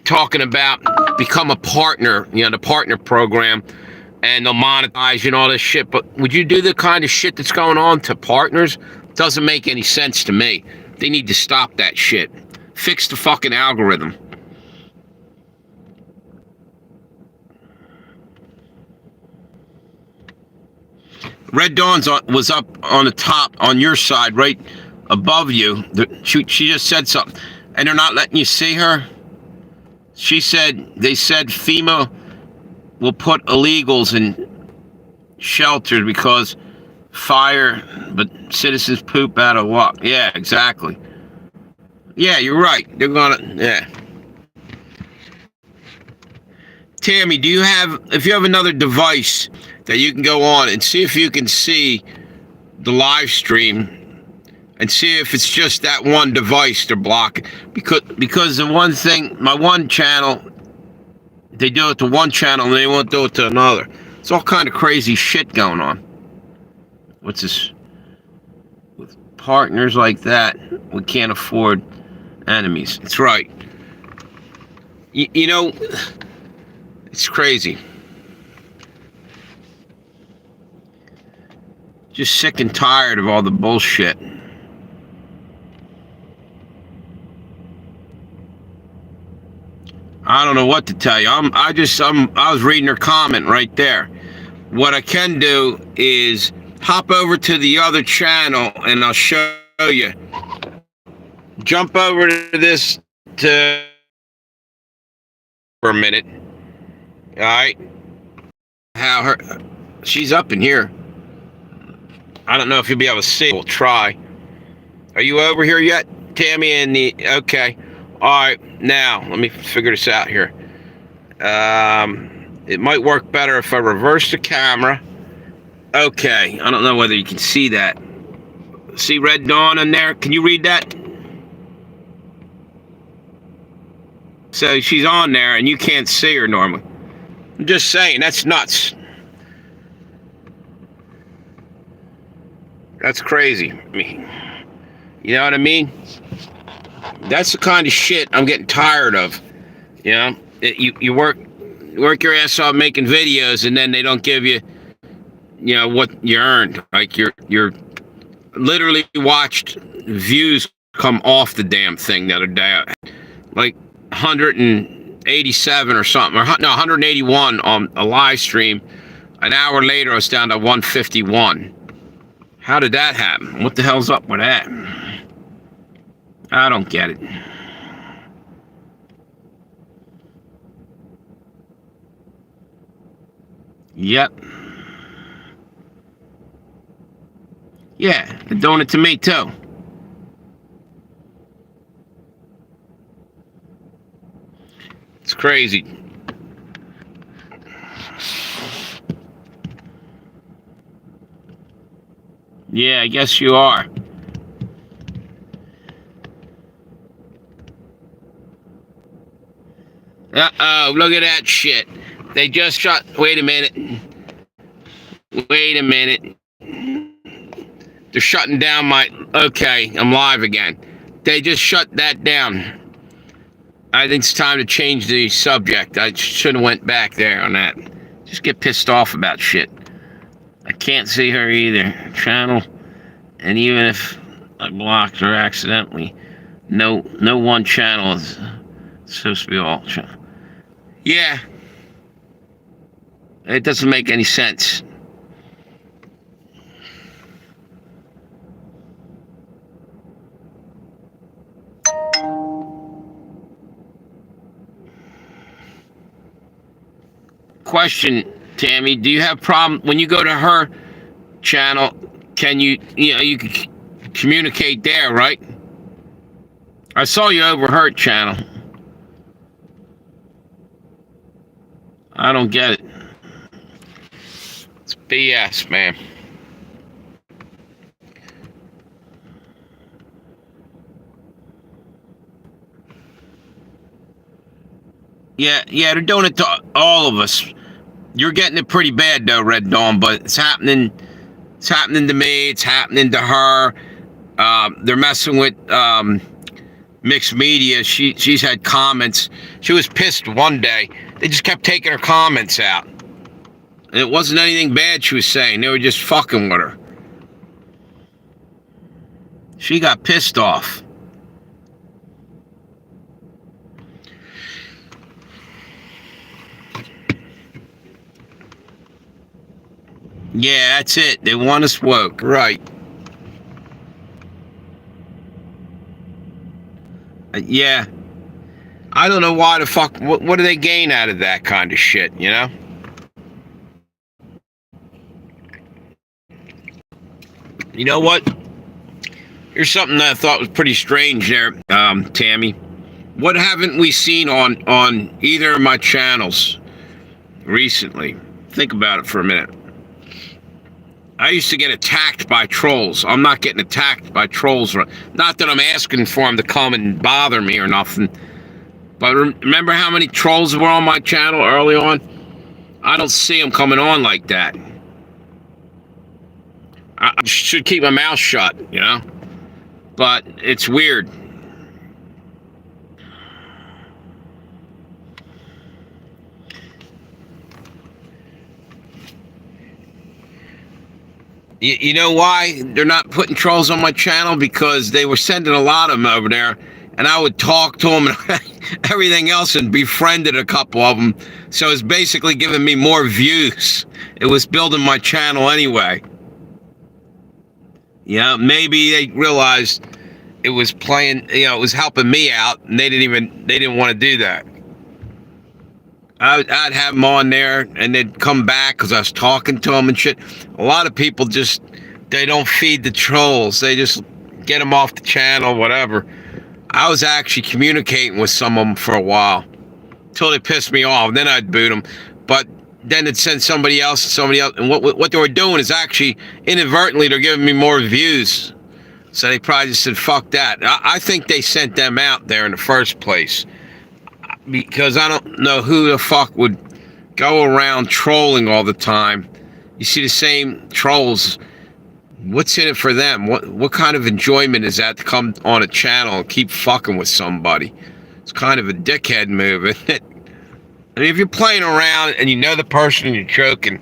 talking about become a partner, you know, the partner program, and they'll monetize you and all this shit. But would you do the kind of shit that's going on to partners? Doesn't make any sense to me. They need to stop that shit. Fix the fucking algorithm. Red Dawn's was up on the top on your side, right above you. She just said something, and they're not letting you see her. They said FEMA will put illegals in shelters because fire, but citizens poop out of what? Yeah, exactly. Yeah, you're right. They're gonna, yeah. Tammy, if you have another device that you can go on and see if you can see the live stream and see if it's just that one device they're blocking. Because the one thing, my one channel, they do it to one channel and they won't do it to another. It's all kind of crazy shit going on. What's this? With partners like that, we can't afford enemies. That's right. You know, it's crazy. Just sick and tired of all the bullshit. I don't know what to tell you. I was reading her comment right there. What I can do is hop over to the other channel and I'll show you. Jump over to this for a minute All right. How her? She's up in here. I don't know if you'll be able to see. We'll try. Are you over here yet, Tammy? And the okay. All right. Now let me figure this out here. It might work better if I reverse the camera. Okay. I don't know whether you can see that. See Red Dawn in there? Can you read that? So she's on there and you can't see her normally. I'm just saying, that's nuts. That's crazy. I mean, you know what I mean? That's the kind of shit I'm getting tired of. You know, you work your ass off making videos, and then they don't give you, you know, what you earned. Like you're literally watched views come off the damn thing the other day, like 187 or something, or no, 181 on a live stream. An hour later, I was down to 151. How did that happen? What the hell's up with that? I don't get it. Yep. Yeah, they're doing it to me too. It's crazy. Yeah, I guess you are. Uh-oh, look at that shit. They just shut... Wait a minute. Wait a minute. They're shutting down my... Okay, I'm live again. They just shut that down. I think it's time to change the subject. I should have went back there on that. Just get pissed off about shit. I can't see her either. Channel. And even if I blocked her accidentally, no one channel is supposed to be all channel. Yeah. It doesn't make any sense. Question, Tammy, do you have problem when you go to her channel? Can you can communicate there, right? I saw you over her channel. I don't get it. It's BS, man. Yeah, they're doing it to all of us. You're getting it pretty bad though, Red Dawn, but it's happening. It's happening to me. It's happening to her. They're messing with mixed media. She's had comments. She was pissed one day. They just kept taking her comments out. And it wasn't anything bad she was saying. They were just fucking with her. She got pissed off. Yeah, that's it. They want us woke. Right. Yeah. I don't know why the fuck... What do they gain out of that kind of shit, you know? You know what? Here's something that I thought was pretty strange there, Tammy. What haven't we seen on either of my channels recently? Think about it for a minute. I used to get attacked by trolls. I'm not getting attacked by trolls. Not that I'm asking for them to come and bother me or nothing. But remember how many trolls were on my channel early on? I don't see them coming on like that. I should keep my mouth shut, you know? But it's weird. You know why they're not putting trolls on my channel? Because they were sending a lot of them over there, and I would talk to them and everything else and befriended a couple of them. So it's basically giving me more views. It was building my channel anyway. Yeah, maybe they realized it was playing, it was helping me out, and they didn't want to do that. I'd have them on there, and they'd come back because I was talking to them and shit. A lot of people just, they don't feed the trolls. They just get them off the channel, whatever. I was actually communicating with some of them for a while until they pissed me off. Then I'd boot them. But then it'd send somebody else. And what they were doing is actually, inadvertently, they're giving me more views. So they probably just said, fuck that. I think they sent them out there in the first place. Because I don't know who the fuck would go around trolling all the time. You see the same trolls. What's in it for them? What kind of enjoyment is that to come on a channel and keep fucking with somebody? It's kind of a dickhead move, isn't it? I mean, if you're playing around and you know the person and you're joking,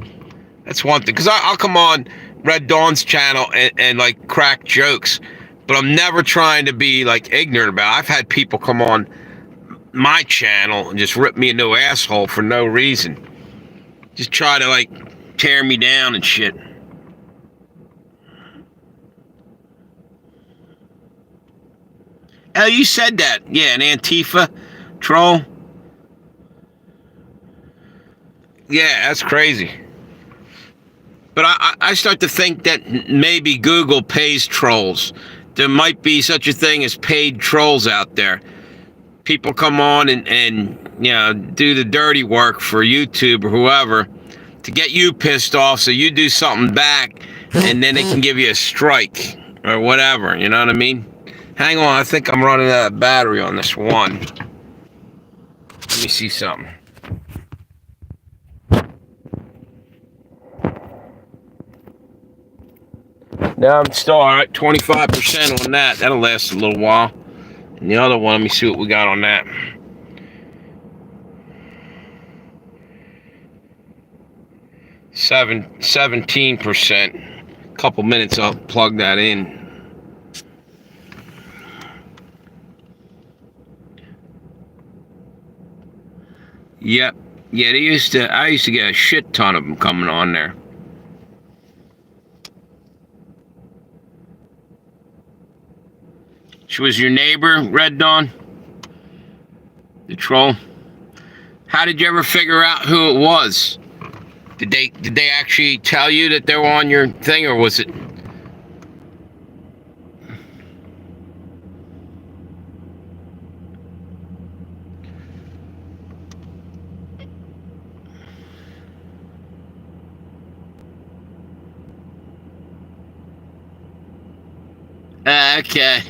that's one thing. Because I'll come on Red Dawn's channel and like crack jokes, but I'm never trying to be like ignorant about it. I've had people come on my channel and just rip me a new asshole for no reason. Just try to like tear me down and shit. Oh, you said that. Yeah, an Antifa troll. Yeah, that's crazy. But I start to think that maybe Google pays trolls. There might be such a thing as paid trolls out there. People come on and you know, do the dirty work for YouTube or whoever to get you pissed off so you do something back, and then they can give you a strike or whatever, you know what I mean? Hang on, I think I'm running out of battery on this one. Let me see something. Now I'm still alright, 25% on that. That'll last a little while. And the other one, let me see what we got on that. Seven, 17%. Couple minutes, I'll plug that in. Yep. Yeah, I used to get a shit ton of them coming on there. She was your neighbor, Red Dawn? The troll? How did you ever figure out who it was? Did they actually tell you that they were on your thing, or was it? Okay.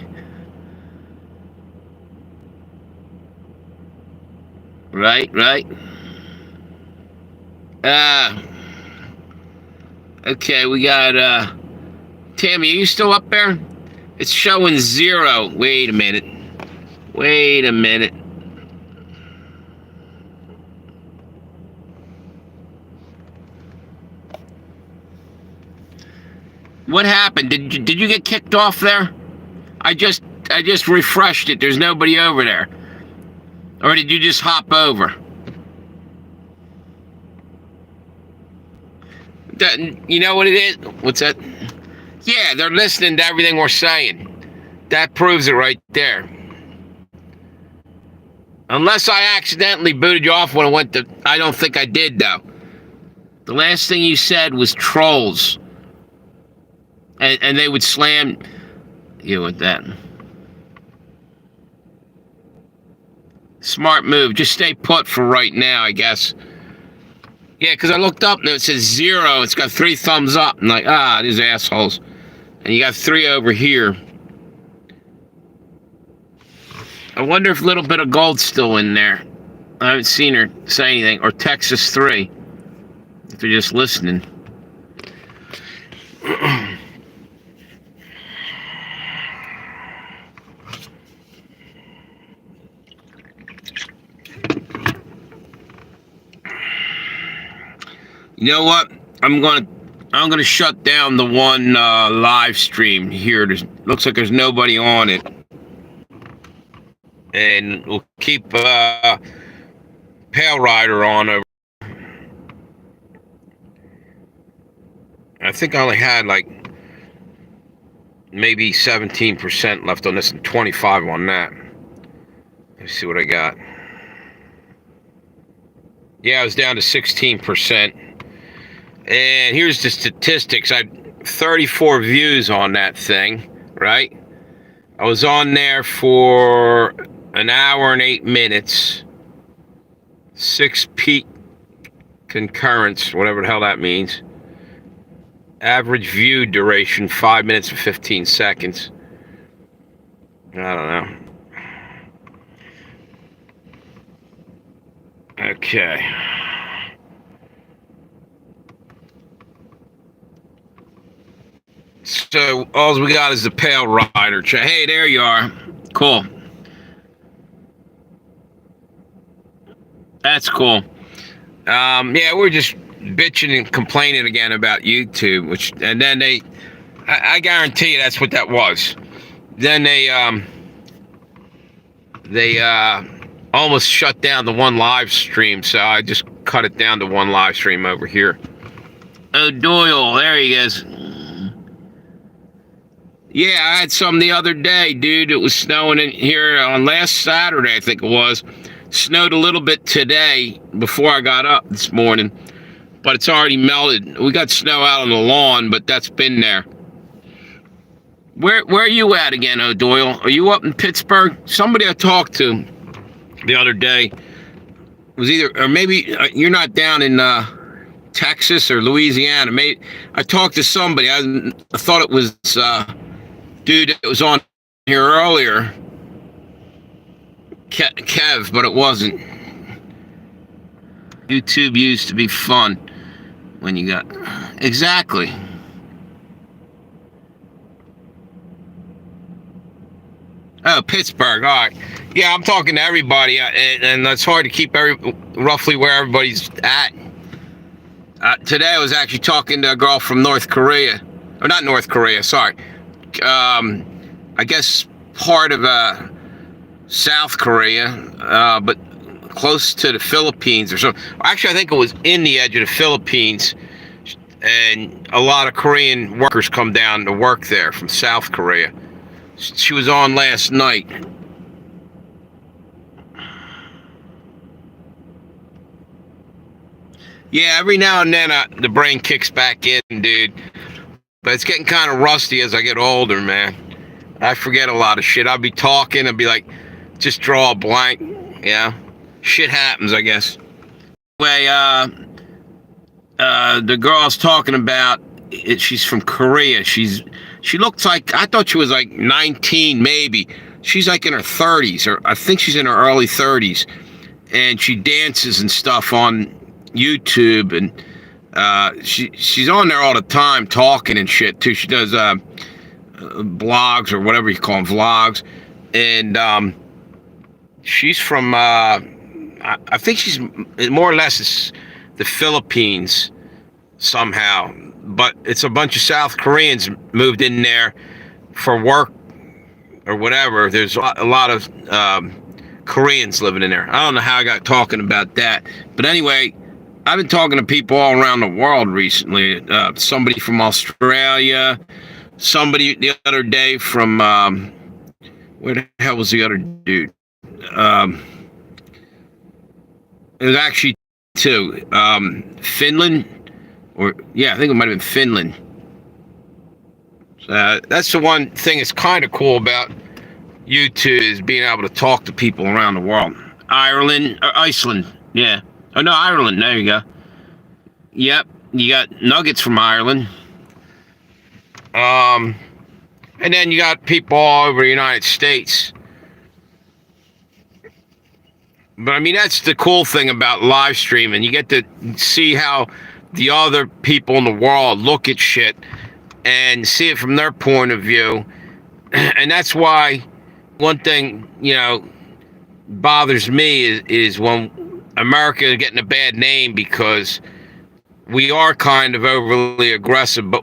Right. Okay, we got, Tammy, are you still up there? It's showing 0. Wait a minute. What happened? Did you get kicked off there? I just refreshed it. There's nobody over there. Or did you just hop over? You know what it is? What's that? Yeah, they're listening to everything we're saying. That proves it right there. Unless I accidentally booted you off when I went to... I don't think I did, though. The last thing you said was trolls. And they would slam you with that. Smart move. Just stay put for right now, I guess. Yeah, because I looked up and it says 0. It's got 3 thumbs up. I'm like, these assholes. And you got 3 over here. I wonder if Little Bit of Gold's still in there. I haven't seen her say anything. Or Texas 3. If they're just listening. You know what? I'm gonna shut down the one live stream here. Looks like there's nobody on it, and we'll keep Pale Rider on over. I think I only had like maybe 17% left on this and 25 on that. Let's see what I got. Yeah, I was down to 16%. And here's the statistics. I had 34 views on that thing, right? I was on there for an hour and 8 minutes. 6 peak concurrence, whatever the hell that means. Average view duration, 5 minutes and 15 seconds. I don't know. Okay. So all we got is the Pale Rider. Hey, there you are. Cool. That's cool. Yeah, we're just bitching and complaining again about YouTube, and then I guarantee you that's what that was. Then they almost shut down the one live stream, so I just cut it down to one live stream over here. O'Doyle, there he is. Yeah, I had some the other day, dude. It was snowing in here on last Saturday, I think it was. Snowed a little bit today before I got up this morning, but it's already melted. We got snow out on the lawn, but that's been there. Where are you at again, O'Doyle? Are you up in Pittsburgh? Somebody I talked to the other day was or maybe you're not down in Texas or Louisiana. Maybe I talked to somebody. I thought it was dude that was on here earlier. Kev, but it wasn't. YouTube used to be fun when you got... Exactly. Oh, Pittsburgh, all right. Yeah, I'm talking to everybody, and it's hard to keep roughly where everybody's at. Today I was actually talking to a girl from North Korea. Or not North Korea, sorry. I guess part of South Korea, but close to the Philippines or something. Actually, I think it was in the edge of the Philippines, and a lot of Korean workers come down to work there from South Korea. She was on last night. Yeah, every now and then the brain kicks back in, dude. But it's getting kind of rusty as I get older, man. I forget a lot of shit. I'll be talking and be like, just draw a blank. Yeah, shit happens, I guess. Anyway, the girl I was talking about, she's from Korea. She looks like, I thought she was like 19 maybe. She's like in her 30s, or I think she's in her early 30s. And she dances and stuff on YouTube, and she's on there all the time talking and shit too. She does blogs or whatever you call them, vlogs. And she's from, I think she's more or less the Philippines somehow. But it's a bunch of South Koreans moved in there for work or whatever. There's a lot of Koreans living in there. I don't know how I got talking about that. But anyway, I've been talking to people all around the world recently. Somebody from Australia. Somebody the other day from, where the hell was the other dude? It was actually two. Finland. Or, yeah, I think it might have been Finland. That's the one thing that's kind of cool about YouTube, is being able to talk to people around the world. Iceland, yeah. Oh, no, Ireland, there you go. Yep, you got nuggets from Ireland. And then you got people all over the United States. But, I mean, that's the cool thing about live streaming. You get to see how the other people in the world look at shit and see it from their point of view. And that's why one thing, bothers me is when America is getting a bad name, because we are kind of overly aggressive. But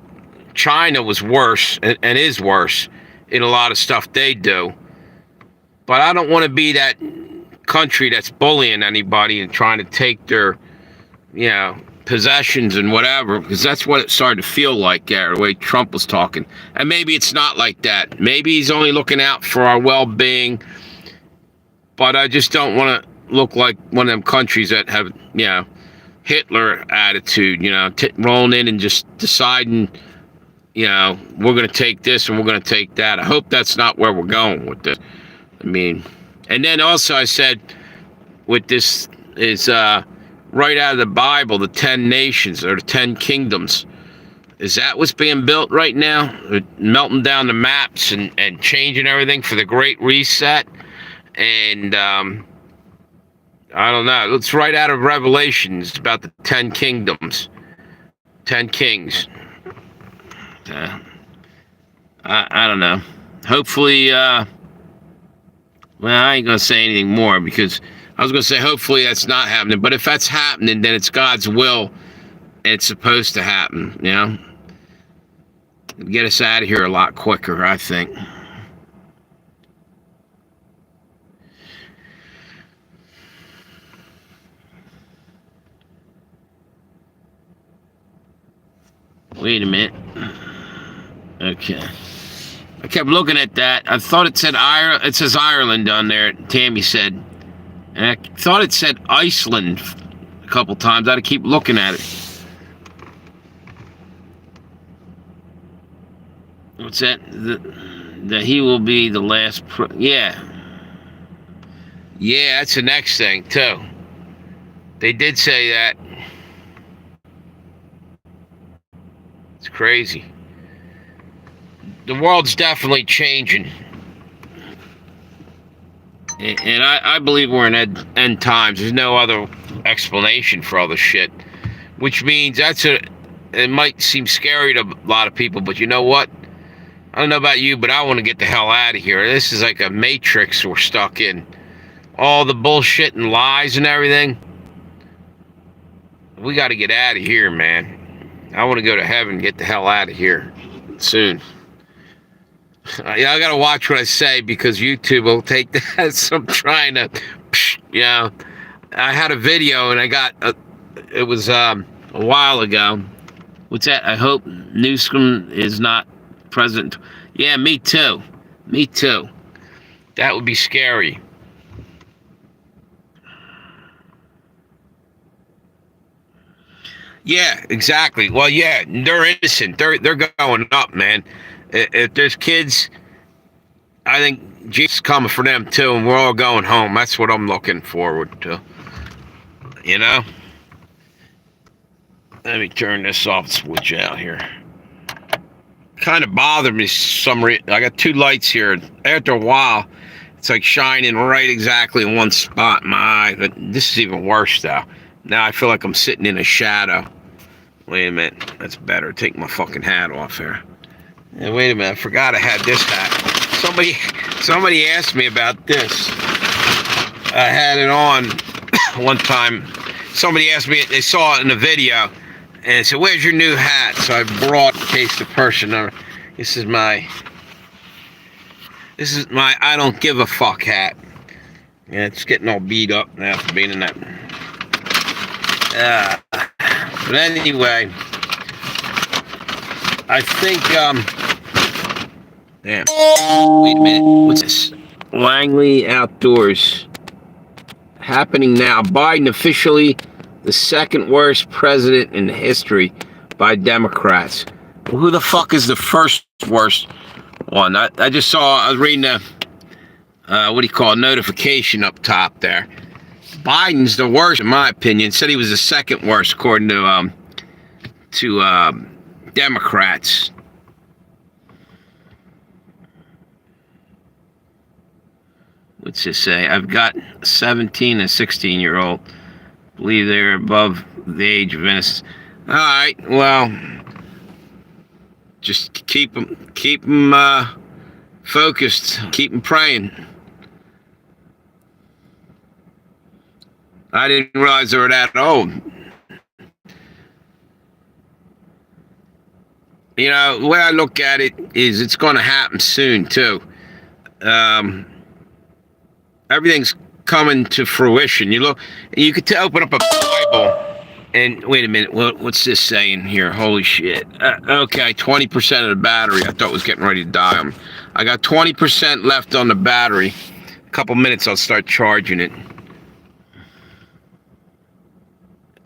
China was worse and is worse in a lot of stuff they do. But I don't want to be that country that's bullying anybody and trying to take their, possessions and whatever, because that's what it started to feel like there, the way Trump was talking. And maybe it's not like that. Maybe he's only looking out for our well-being, but I just don't want to look like one of them countries that have, Hitler attitude, rolling in and just deciding, we're going to take this and we're going to take that. I hope that's not where we're going with this. I mean, and then also I said, with this is right out of the Bible, the 10 nations or the 10 kingdoms. Is that what's being built right now? Melting down the maps and changing everything for the Great Reset. And I don't know. It's right out of Revelations about the 10 kingdoms. 10 kings. I don't know. Hopefully, well, I ain't going to say anything more because I was going to say hopefully that's not happening. But if that's happening, then it's God's will and it's supposed to happen, Get us out of here a lot quicker, I think. Wait a minute. Okay. I kept looking at that. I thought it said Ireland. It says Ireland on there, Tammy said. And I thought it said Iceland a couple times. I had to keep looking at it. What's that? That he will be the last. Yeah. Yeah, that's the next thing, too. They did say that. It's crazy. The world's definitely changing. And I believe we're in end times. There's no other explanation for all this shit. Which means it might seem scary to a lot of people, but you know what? I don't know about you, but I want to get the hell out of here. This is like a matrix we're stuck in. All the bullshit and lies and everything. We got to get out of here, man. I want to go to heaven and get the hell out of here soon. Yeah, I got to watch what I say because YouTube will take that. So I'm trying to, I had a video and I got, it was a while ago. What's that? I hope Newsom is not president. Yeah, me too. Me too. That would be scary. Yeah, exactly. Well, yeah, they're innocent. They're going up, man. If there's kids, I think Jesus is coming for them too, and we're all going home. That's what I'm looking forward to. Let me turn this off, switch out here. Kind of bothered me some reason. I got two lights here. After a while, it's like shining right exactly in one spot in my eye. But this is even worse though. Now I feel like I'm sitting in a shadow. Wait a minute. That's better. Take my fucking hat off here. And wait a minute. I forgot I had this hat. Somebody asked me about this. I had it on one time. Somebody asked me, they saw it in the video. And said, where's your new hat? So I brought, in case the person, this is my I don't give a fuck hat. Yeah, it's getting all beat up now for being in that. But anyway, I think, damn. Wait a minute. What's this? Langley Outdoors. Happening now. Biden officially the second worst president in history by Democrats. Well, who the fuck is the first worst one? I just saw, I was reading a, notification up top there. Biden's the worst, in my opinion. Said he was the second worst, according to Democrats. What's this say? I've got 17 and 16-year-old. Believe they're above the age of innocence. All right, well, just keep them focused. Keep them praying. I didn't realize they were that old. The way I look at it is it's going to happen soon, too. Everything's coming to fruition. You could open up a Bible and wait a minute. What's this saying here? Holy shit. Okay, 20% of the battery. I thought was getting ready to die. I got 20% left on the battery. A couple minutes, I'll start charging it.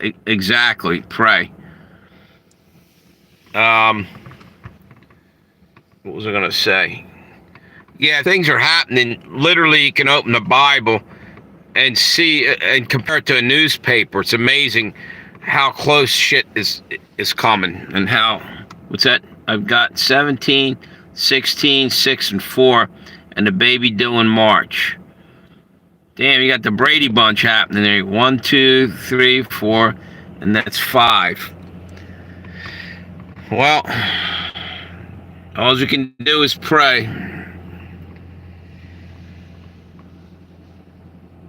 Exactly. Pray. Um, what was I gonna say? Yeah, things are happening. Literally, you can open the Bible and see and compare it to a newspaper. It's amazing how close shit is coming and how. What's that? I've got 17, 16, 6, and 4, and the baby due in March. Damn, you got the Brady Bunch happening there. 1, 2, 3, 4, and that's 5. Well, all you can do is pray.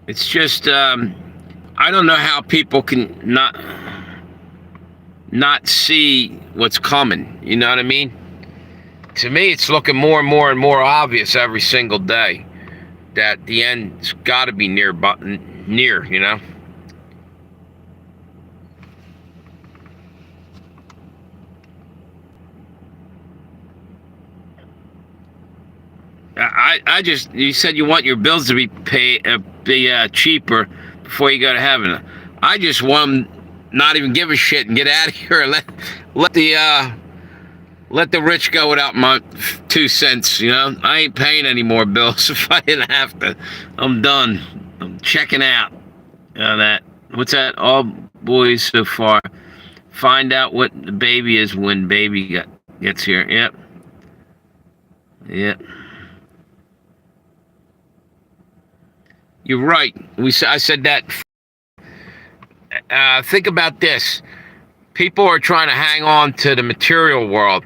It's just, I don't know how people can not see what's coming. You know what I mean? To me, it's looking more and more and more obvious every single day that the end's got to be near, you know? I just, you said you want your bills to be cheaper before you go to heaven. I just want them not even give a shit and get out of here and let the rich go without my 2 cents. You know, I ain't paying any more bills if I didn't have to. I'm done. I'm checking out on that. What's that? All boys so far. Find out what the baby is when baby gets here. Yep. Yep. You're right. I said that. Think about this. People are trying to hang on to the material world.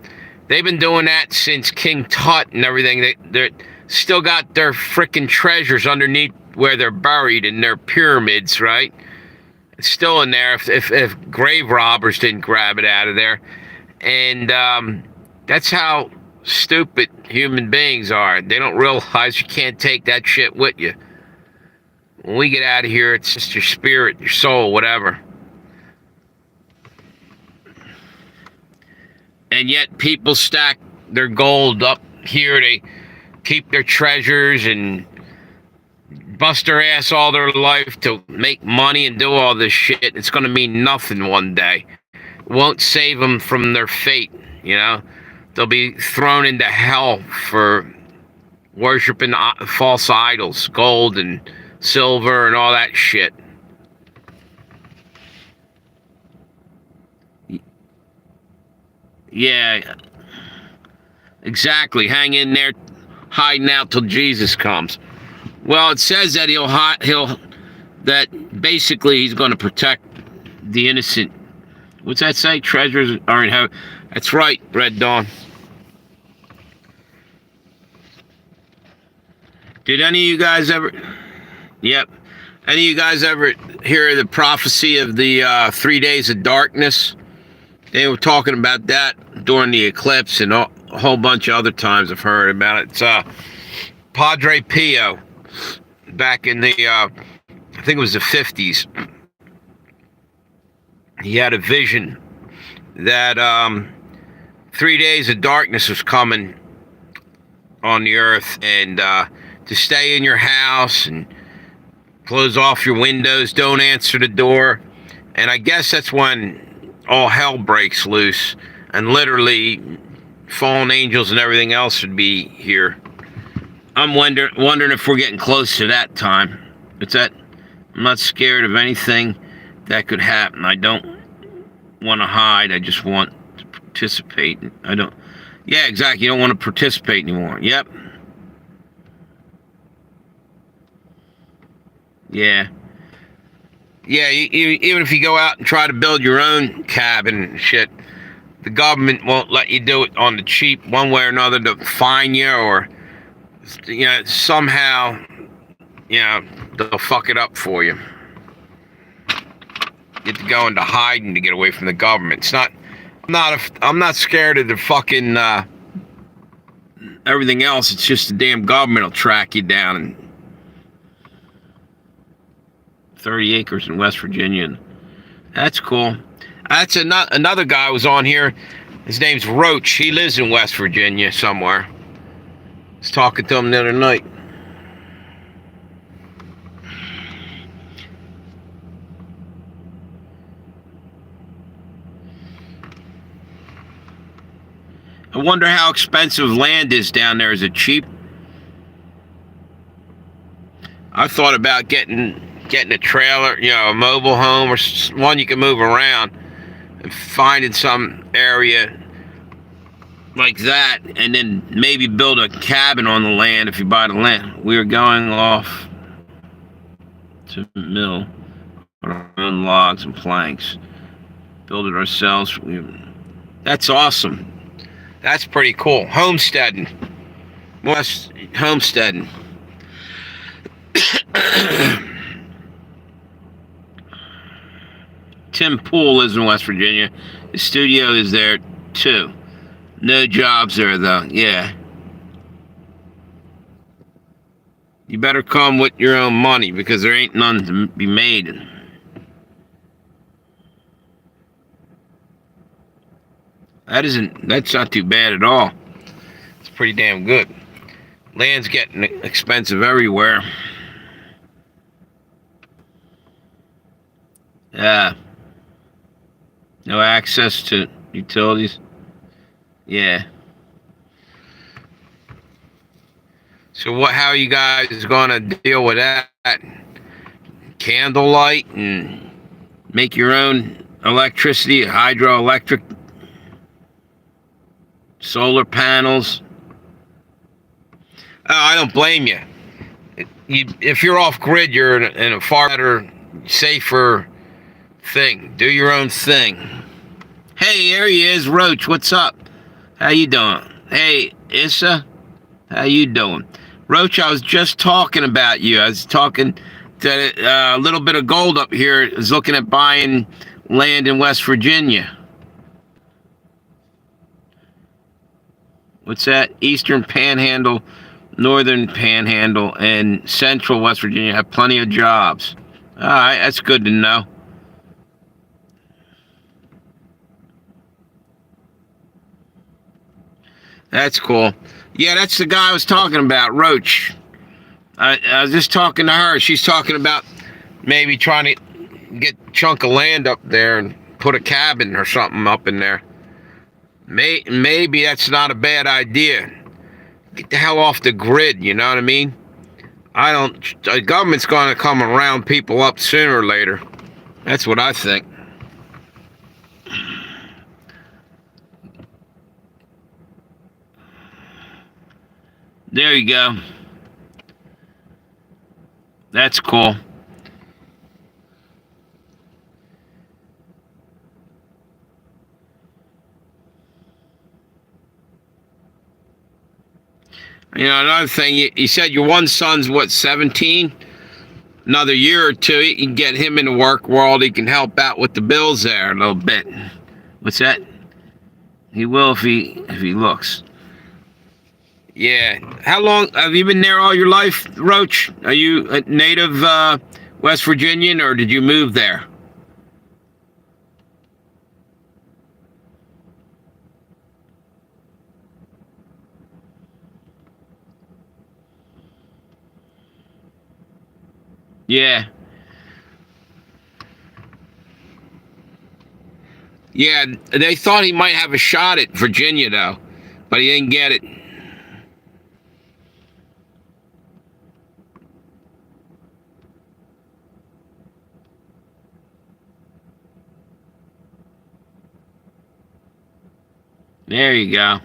They've been doing that since King Tut and everything. They still got their freaking treasures underneath where they're buried in their pyramids, right? It's still in there if grave robbers didn't grab it out of there. And that's how stupid human beings are. They don't realize you can't take that shit with you. When we get out of here, it's just your spirit, your soul, whatever. And yet people stack their gold up here. They keep their treasures and bust their ass all their life to make money and do all this shit. It's going to mean nothing one day. It won't save them from their fate, you know? They'll be thrown into hell for worshiping false idols, gold and silver and all that shit. Yeah, exactly. Hang in there, hiding out till Jesus comes. Well, it says that that basically he's going to protect the innocent. What's that say? Treasures are in heaven. That's right, Red Dawn. Did any of you guys ever? Yep. Any of you guys ever hear the prophecy of the 3 days of darkness? They were talking about that during the eclipse and a whole bunch of other times I've heard about it. It's Padre Pio back in the, I think it was the 50s. He had a vision that 3 days of darkness was coming on the earth, and to stay in your house and close off your windows, don't answer the door. And I guess that's when all hell breaks loose and literally fallen angels and everything else would be here. I'm wondering if we're getting close to that time. I'm not scared of anything that could happen. I don't want to hide. I just want to participate. Yeah, exactly. You don't want to participate anymore. Yep. Yeah. Yeah, even if you go out and try to build your own cabin and shit, the government won't let you do it on the cheap one way or another to fine you or, you know, somehow, you know, they'll fuck it up for you. You have to go into hiding to get away from the government. I'm not scared of the fucking everything else. It's just the damn government will track you down. And 30 acres in West Virginia. That's cool. That's another guy was on here. His name's Roach. He lives in West Virginia somewhere. I was talking to him the other night. I wonder how expensive land is down there. Is it cheap? I thought about getting a trailer, a mobile home or one you can move around, and finding some area like that, and then maybe build a cabin on the land if you buy the land. We are going off to mill our own logs and planks, build it ourselves. That's awesome. That's pretty cool. Homesteading. West homesteading. Tim Poole lives in West Virginia. His studio is there too. No jobs there though. Yeah. You better come with your own money because there ain't none to be made. That's not too bad at all. It's pretty damn good. Land's getting expensive everywhere. Yeah. No access to utilities. Yeah. So how are you guys gonna deal with that? Candlelight and make your own electricity, hydroelectric, solar panels? I don't blame you. If you're off grid, you're in a far better, safer thing. Do your own thing. Hey, there he is, Roach. What's up? How you doing? Hey, Issa. How you doing? Roach, I was just talking about you. I was talking to a little bit of gold up here. I was looking at buying land in West Virginia. What's that? Eastern Panhandle, Northern Panhandle, and Central West Virginia have plenty of jobs. All right, that's good to know. That's cool. Yeah, that's the guy I was talking about, Roach. I was just talking to her. She's talking about maybe trying to get a chunk of land up there and put a cabin or something up in there. Maybe that's not a bad idea. Get the hell off the grid, you know what I mean? The government's going to come and round people up sooner or later. That's what I think. There you go. That's cool. Another thing, you said your one son's, 17? Another year or two, you can get him in the work world. He can help out with the bills there a little bit. What's that? He will if he looks. Yeah. How long have you been there all your life, Roach? Are you a native West Virginian, or did you move there? Yeah. Yeah, they thought he might have a shot at Virginia, though, but he didn't get it. There you go.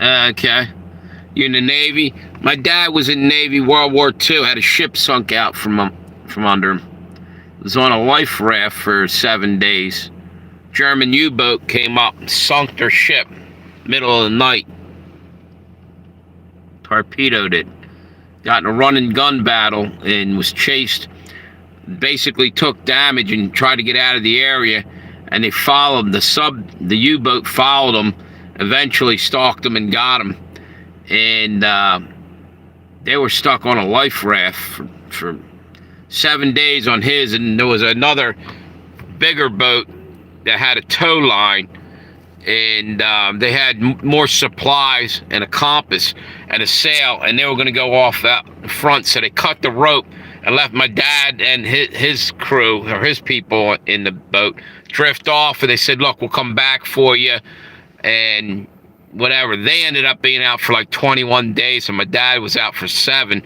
Okay. You're in the Navy? My dad was in the Navy, World War II, had a ship sunk out from under him. Was on a life raft for 7 days. German U-boat came up and sunk their ship, middle of the night. Torpedoed it. Got in a run and gun battle and was chased. Basically took damage and tried to get out of the area, and they followed the U-boat followed them, eventually stalked them and got them, and they were stuck on a life raft for 7 days on his, and there was another bigger boat that had a tow line, and they had more supplies and a compass and a sail, and they were going to go off out front. So they cut the rope and left my dad and his crew, or his people in the boat, drift off. And they said, look, we'll come back for you, and whatever. They ended up being out for like 21 days, and my dad was out for 7.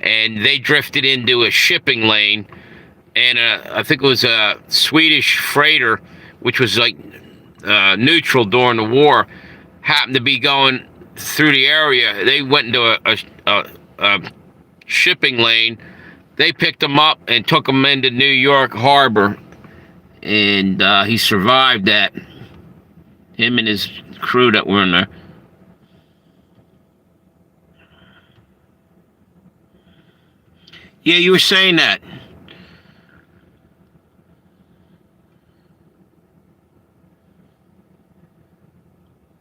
And they drifted into a shipping lane, and I think it was a Swedish freighter, which was like neutral during the war, happened to be going through the area. They went into a shipping lane. They picked him up and took him into New York Harbor, and he survived that. Him and his crew that were in there. Yeah, you were saying that.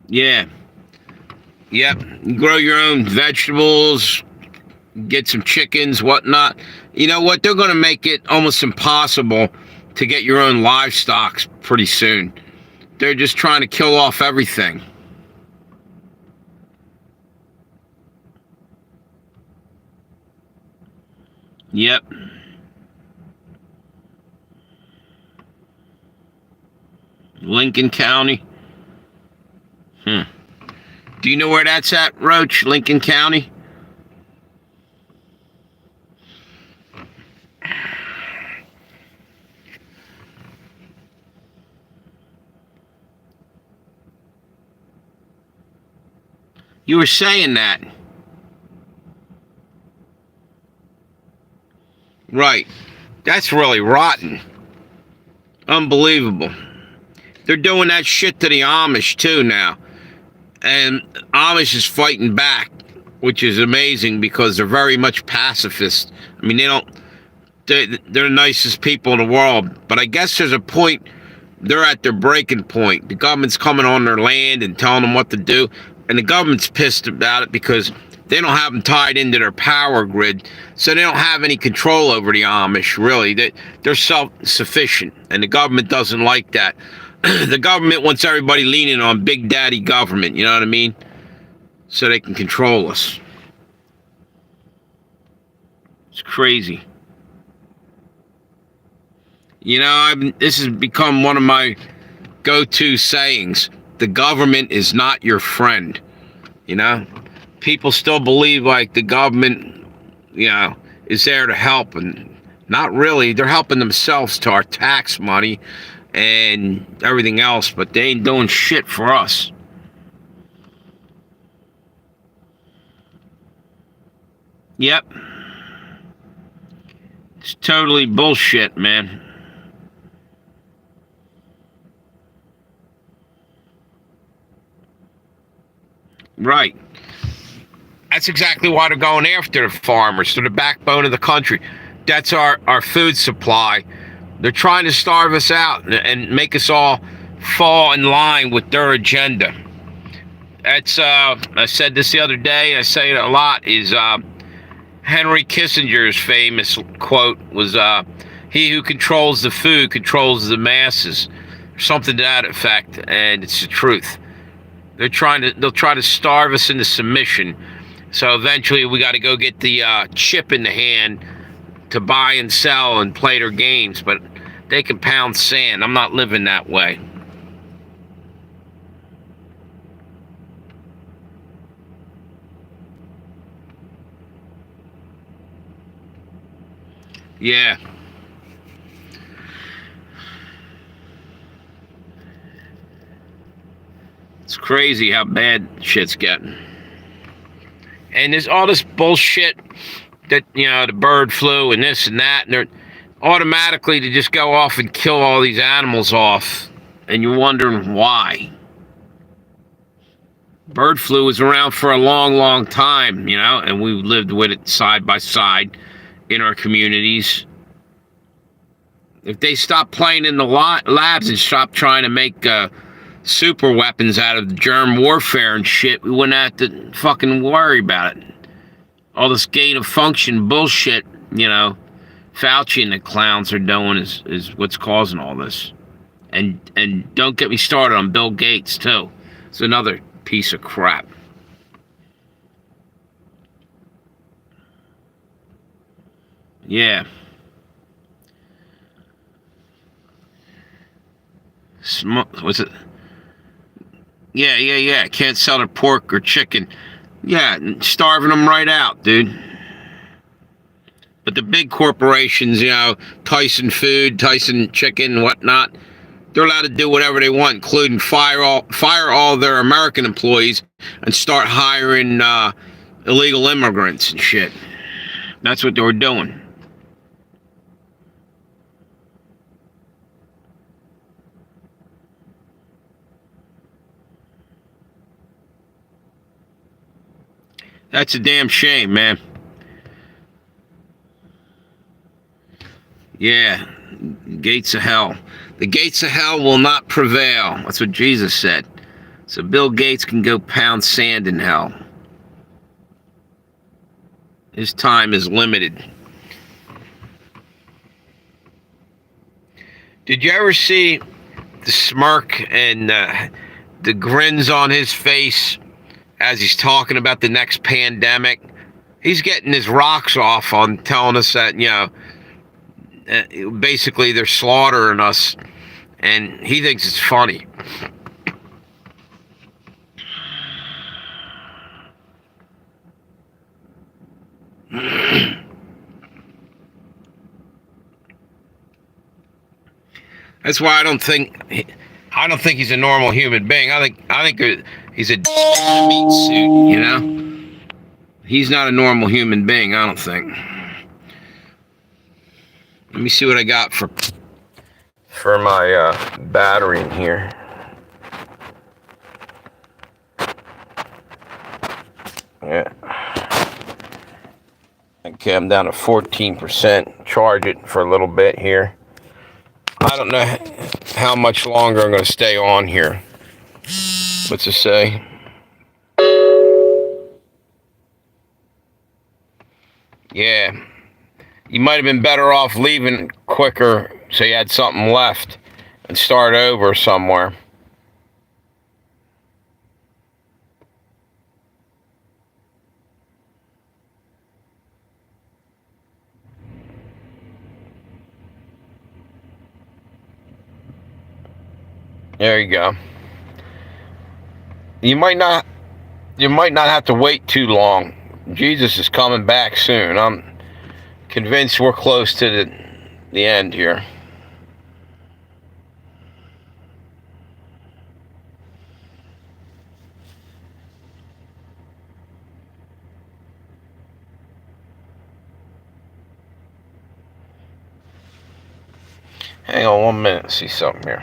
Yeah. Yep. You grow your own vegetables, get some chickens, whatnot. You know what? They're going to make it almost impossible to get your own livestock pretty soon. They're just trying to kill off everything. Yep. Lincoln County. Do you know where that's at, Roach? Lincoln County? You were saying that. Right. That's really rotten. Unbelievable. They're doing that shit to the Amish too now. And Amish is fighting back, which is amazing because they're very much pacifist. I mean, they're the nicest people in the world. But I guess there's a point, they're at their breaking point. The government's coming on their land and telling them what to do. And the government's pissed about it because they don't have them tied into their power grid. So they don't have any control over the Amish, really. They're self-sufficient. And the government doesn't like that. The government wants everybody leaning on Big Daddy government, you know what I mean? So they can control us. It's crazy. You know, this has become one of my go-to sayings. The government is not your friend. You know? People still believe like the government, you know, is there to help, and not really. They're helping themselves to our tax money and everything else, but they ain't doing shit for us. Yep. It's totally bullshit, man. Right. That's exactly why they're going after the farmers. They're the backbone of the country. That's our food supply. They're trying to starve us out and make us all fall in line with their agenda. That's, I said this the other day, I say it a lot, is Henry Kissinger's famous quote was, he who controls the food controls the masses. Something to that effect, and it's the truth. They'll try to starve us into submission. So eventually we got to go get the chip in the hand to buy and sell and play their games, but they can pound sand. I'm not living that way. Yeah. It's crazy how bad shit's getting. And there's all this bullshit that, you know, the bird flu and this and that, and they're automatically to just go off and kill all these animals off, and you're wondering why. Bird flu was around for a long, long time, you know, and we've lived with it side by side in our communities. If they stop playing in the labs and stop trying to make super weapons out of germ warfare and shit, we wouldn't have to fucking worry about it. All this gain of function bullshit, you know, Fauci and the clowns are doing is what's causing all this. And don't get me started on Bill Gates too. It's another piece of crap. Yeah. Was it? Yeah. Can't sell their pork or chicken. Yeah, starving them right out, dude. But the big corporations, Tyson Food, Tyson Chicken, whatnot, they're allowed to do whatever they want, including fire all their American employees and start hiring illegal immigrants and shit. That's what they were doing. That's a damn shame, man. Yeah, gates of hell. The gates of hell will not prevail. That's what Jesus said. So Bill Gates can go pound sand in hell. His time is limited. Did you ever see the smirk and the grins on his face as he's talking about the next pandemic? He's getting his rocks off on telling us that, basically they're slaughtering us, and he thinks it's funny. That's why I don't think he's a normal human being. I think he's a meat suit. He's not a normal human being. I don't think. Let me see what I got for my battery in here. Yeah. Okay, I'm down to 14%. Charge it for a little bit here. I don't know how much longer I'm going to stay on here. What's it say? Yeah. You might have been better off leaving quicker so you had something left and start over somewhere. There you go. You might not have to wait too long. Jesus is coming back soon. I'm convinced we're close to the end here. Hang on 1 minute, see something here.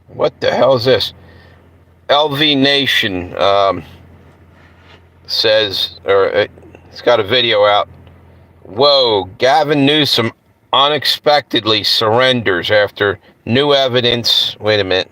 What the hell is this? LV Nation says, or it's got a video out. Whoa, Gavin Newsom unexpectedly surrenders after new evidence. Wait a minute.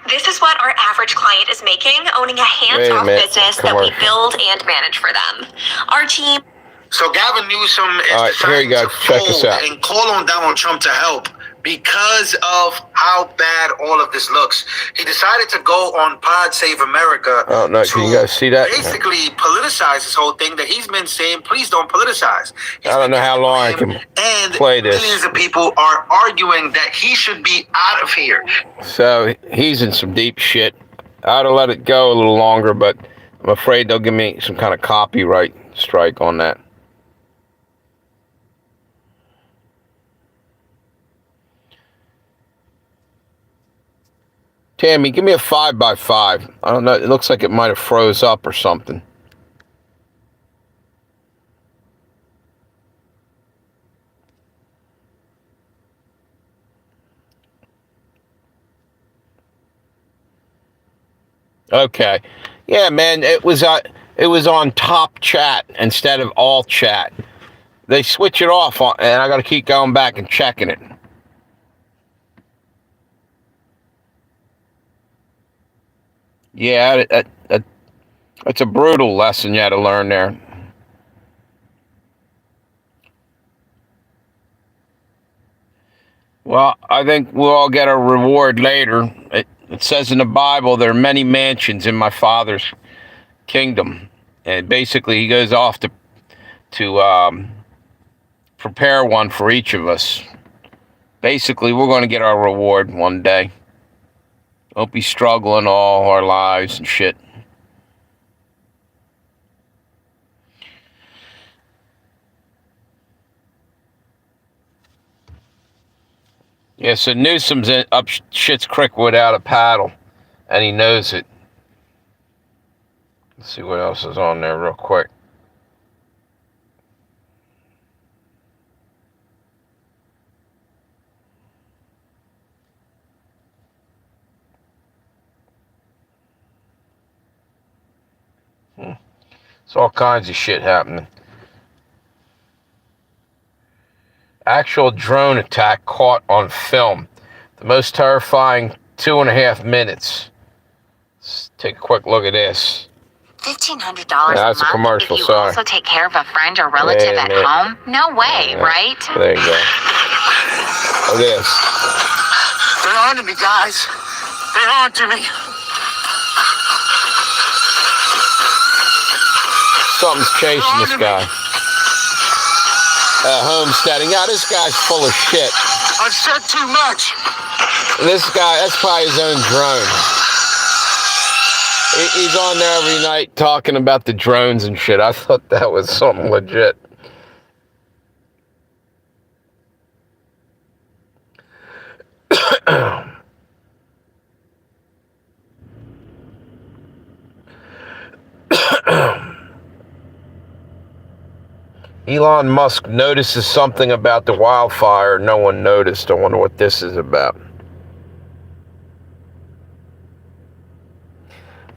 This is what our average client is making, owning a hands-off business that we build and manage for them. Our team. So Gavin Newsom is deciding to fold and call on Donald Trump to help because of how bad all of this looks. He decided to go on Pod Save America. Oh, no, can you guys see that? Basically politicize this whole thing that he's been saying, please don't politicize. I don't know how long I can play this. Millions of people are arguing that he should be out of here. So he's in some deep shit. I ought to let it go a little longer, but I'm afraid they'll give me some kind of copyright strike on that. Tammy, give me a 5x5. I don't know. It looks like it might have froze up or something. Okay. Yeah, man. It was on top chat instead of all chat. They switch it off, and I got to keep going back and checking it. Yeah, that's a brutal lesson you had to learn there. Well, I think we'll all get a reward later. It says in the Bible, there are many mansions in my Father's kingdom. And basically, he goes off to prepare one for each of us. Basically, we're going to get our reward one day. Won't be struggling all our lives and shit. Yeah, so Newsom's up shit's creek without a paddle, and he knows it. Let's see what else is on there real quick. It's all kinds of shit happening. Actual drone attack caught on film. The most terrifying 2.5 minutes. Let's take a quick look at this. $1,500 that's a commercial, if you sorry. also take care of a friend or relative at home? No way, right? There you go. Look at this. They're on to me, guys. They're on to me. Something's chasing this guy. Homesteading. Yeah, this guy's full of shit. I've said too much. This guy, that's probably his own drone. He's on there every night talking about the drones and shit. I thought that was something legit. Elon Musk notices something about the wildfire no one noticed. I wonder what this is about.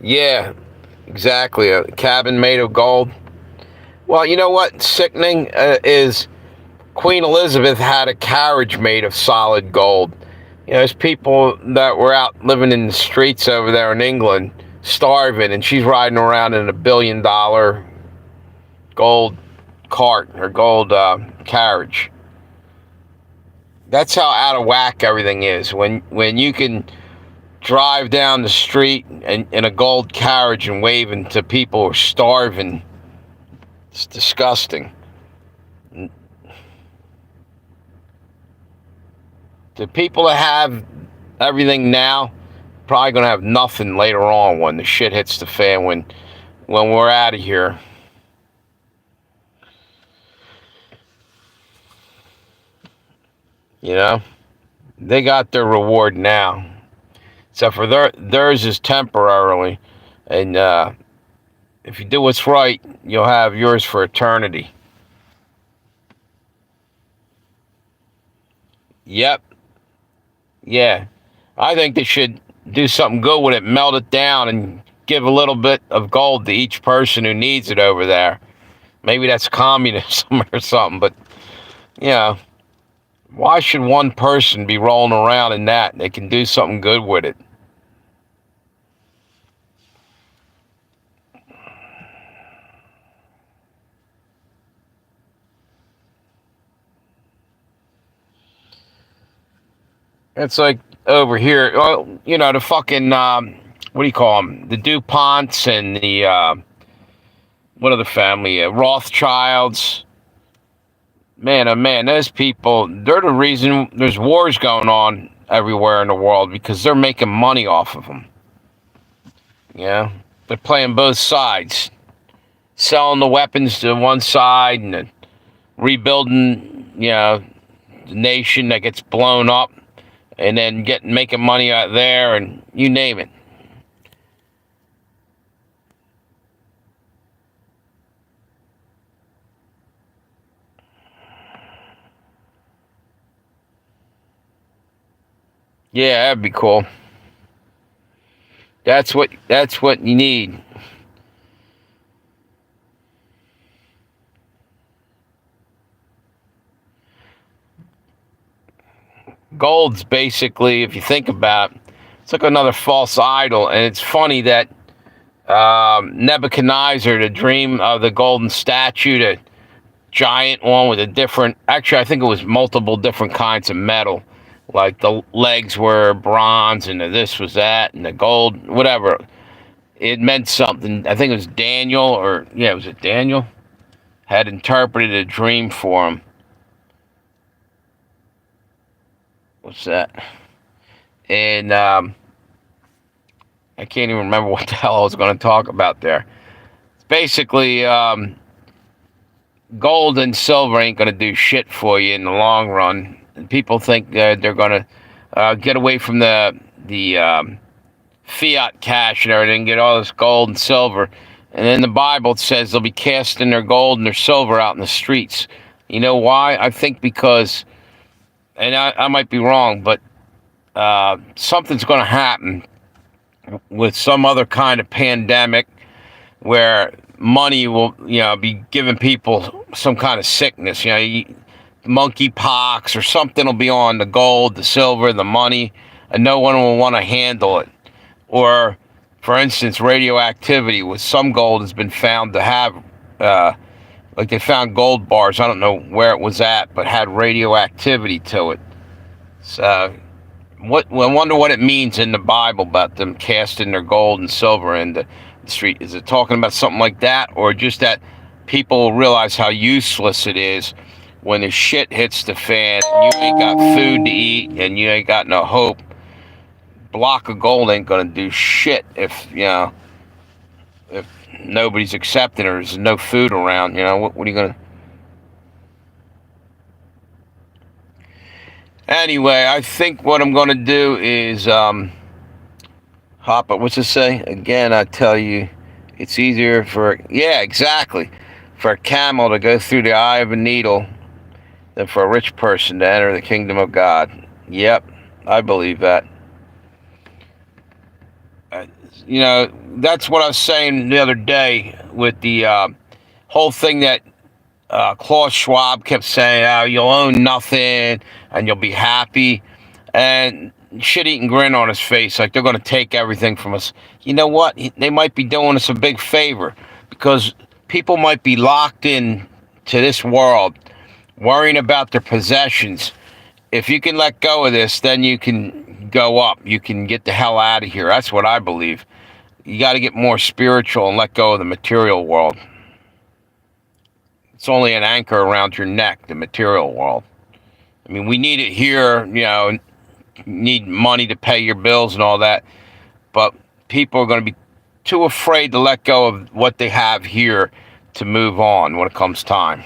Yeah, exactly. A cabin made of gold. Well, you know what? Sickening is Queen Elizabeth had a carriage made of solid gold. You know, there's people that were out living in the streets over there in England, starving, and she's riding around in $1 billion gold cart or gold carriage. That's how out of whack everything is. When you can drive down the street in a gold carriage and waving to people who are starving, it's disgusting. The people that have everything now probably gonna have nothing later on when the shit hits the fan, when we're out of here. You know, they got their reward now. Except for theirs is temporarily, and if you do what's right, you'll have yours for eternity. Yep. Yeah. I think they should do something good with it, melt it down, and give a little bit of gold to each person who needs it over there. Maybe that's communism or something, but, you know, why should one person be rolling around in that? They can do something good with it. It's like over here, you know, the fucking, what do you call them? The DuPonts and the, what other family? Rothschilds. Man, oh man, those people, they're the reason there's wars going on everywhere in the world, because they're making money off of them. Yeah, they're playing both sides. Selling the weapons to one side and rebuilding, you know, the nation that gets blown up. And then making money out there, and you name it. Yeah, that'd be cool. That's what you need. Gold's basically, if you think about it, it's like another false idol. And it's funny that Nebuchadnezzar, the dream of the golden statue, the giant one with a different, actually, I think it was multiple different kinds of metal. Like the legs were bronze and the this was that and the gold, whatever. It meant something. I think it was Daniel, or, yeah, was it Daniel? Had interpreted a dream for him. What's that? And I can't even remember what the hell I was going to talk about there. It's basically, gold and silver ain't going to do shit for you in the long run. And people think they're going to get away from the fiat cash and everything, get all this gold and silver. And in the Bible it says they'll be casting their gold and their silver out in the streets. You know why? I think because, and I might be wrong, but something's going to happen with some other kind of pandemic where money will, be giving people some kind of sickness, monkeypox or something will be on the gold, the silver, the money, and no one will want to handle it. Or, for instance, radioactivity with some gold has been found to have, like they found gold bars, I don't know where it was at, but had radioactivity to it. So, I wonder what it means in the Bible about them casting their gold and silver in the street. Is it talking about something like that, or just that people realize how useless it is when the shit hits the fan and you ain't got food to eat and you ain't got no hope? Block of gold ain't gonna do shit if nobody's accepting it or there's no food around. What are you gonna? Anyway, I think what I'm gonna do is hop up. What's it say? Again, I tell you, it's easier for exactly for a camel to go through the eye of a needle than for a rich person to enter the kingdom of God. Yep, I believe that. That's what I was saying the other day with the whole thing that Klaus Schwab kept saying, oh, you'll own nothing and you'll be happy. And shit-eating grin on his face, like they're going to take everything from us. You know what? They might be doing us a big favor, because people might be locked in to this world, worrying about their possessions. If you can let go of this, then you can go up. You can get the hell out of here. That's what I believe. You got to get more spiritual and let go of the material world. It's only an anchor around your neck, the material world. I mean, we need it here, need money to pay your bills and all that, but people are going to be too afraid to let go of what they have here to move on when it comes time.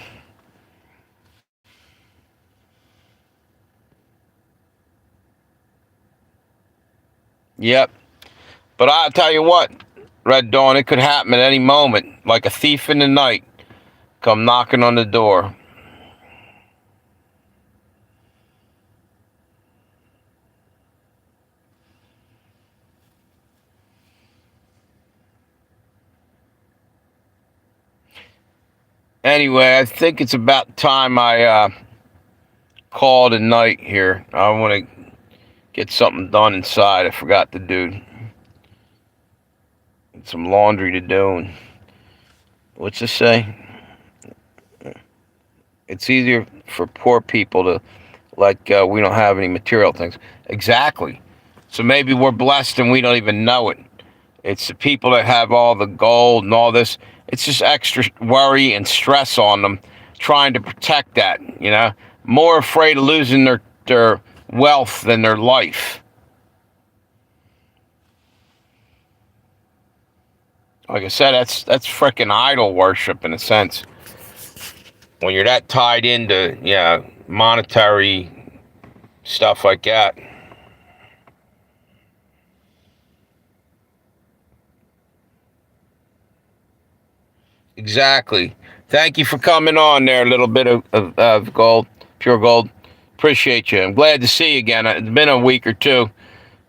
Yep. But I'll tell you what, Red Dawn, it could happen at any moment, like a thief in the night come knocking on the door. Anyway, I think it's about time I call it a night here. I want to get something done inside. I forgot to do some laundry to do. And what's this say? It's easier for poor people to, we don't have any material things. Exactly. So maybe we're blessed and we don't even know it. It's the people that have all the gold and all this. It's just extra worry and stress on them, trying to protect that, more afraid of losing their wealth than their life. Like I said, that's freaking idol worship in a sense. When you're that tied into, monetary stuff like that. Exactly. Thank you for coming on there, a little bit of gold, pure gold. Appreciate you. I'm glad to see you again. It's been a week or two.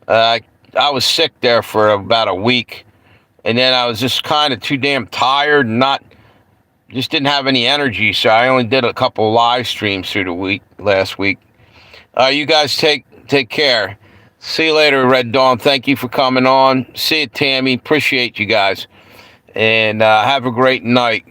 I was sick there for about a week. And then I was just kind of too damn tired and just didn't have any energy. So I only did a couple live streams through the week, last week. You guys take care. See you later, Red Dawn. Thank you for coming on. See you, Tammy. Appreciate you guys. And have a great night.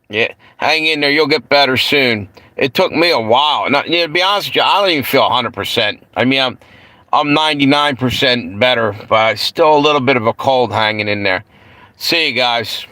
Yeah, hang in there. You'll get better soon. It took me a while. Now, to be honest with you, I don't even feel 100%. I mean, I'm 99% better, but still a little bit of a cold hanging in there. See you guys.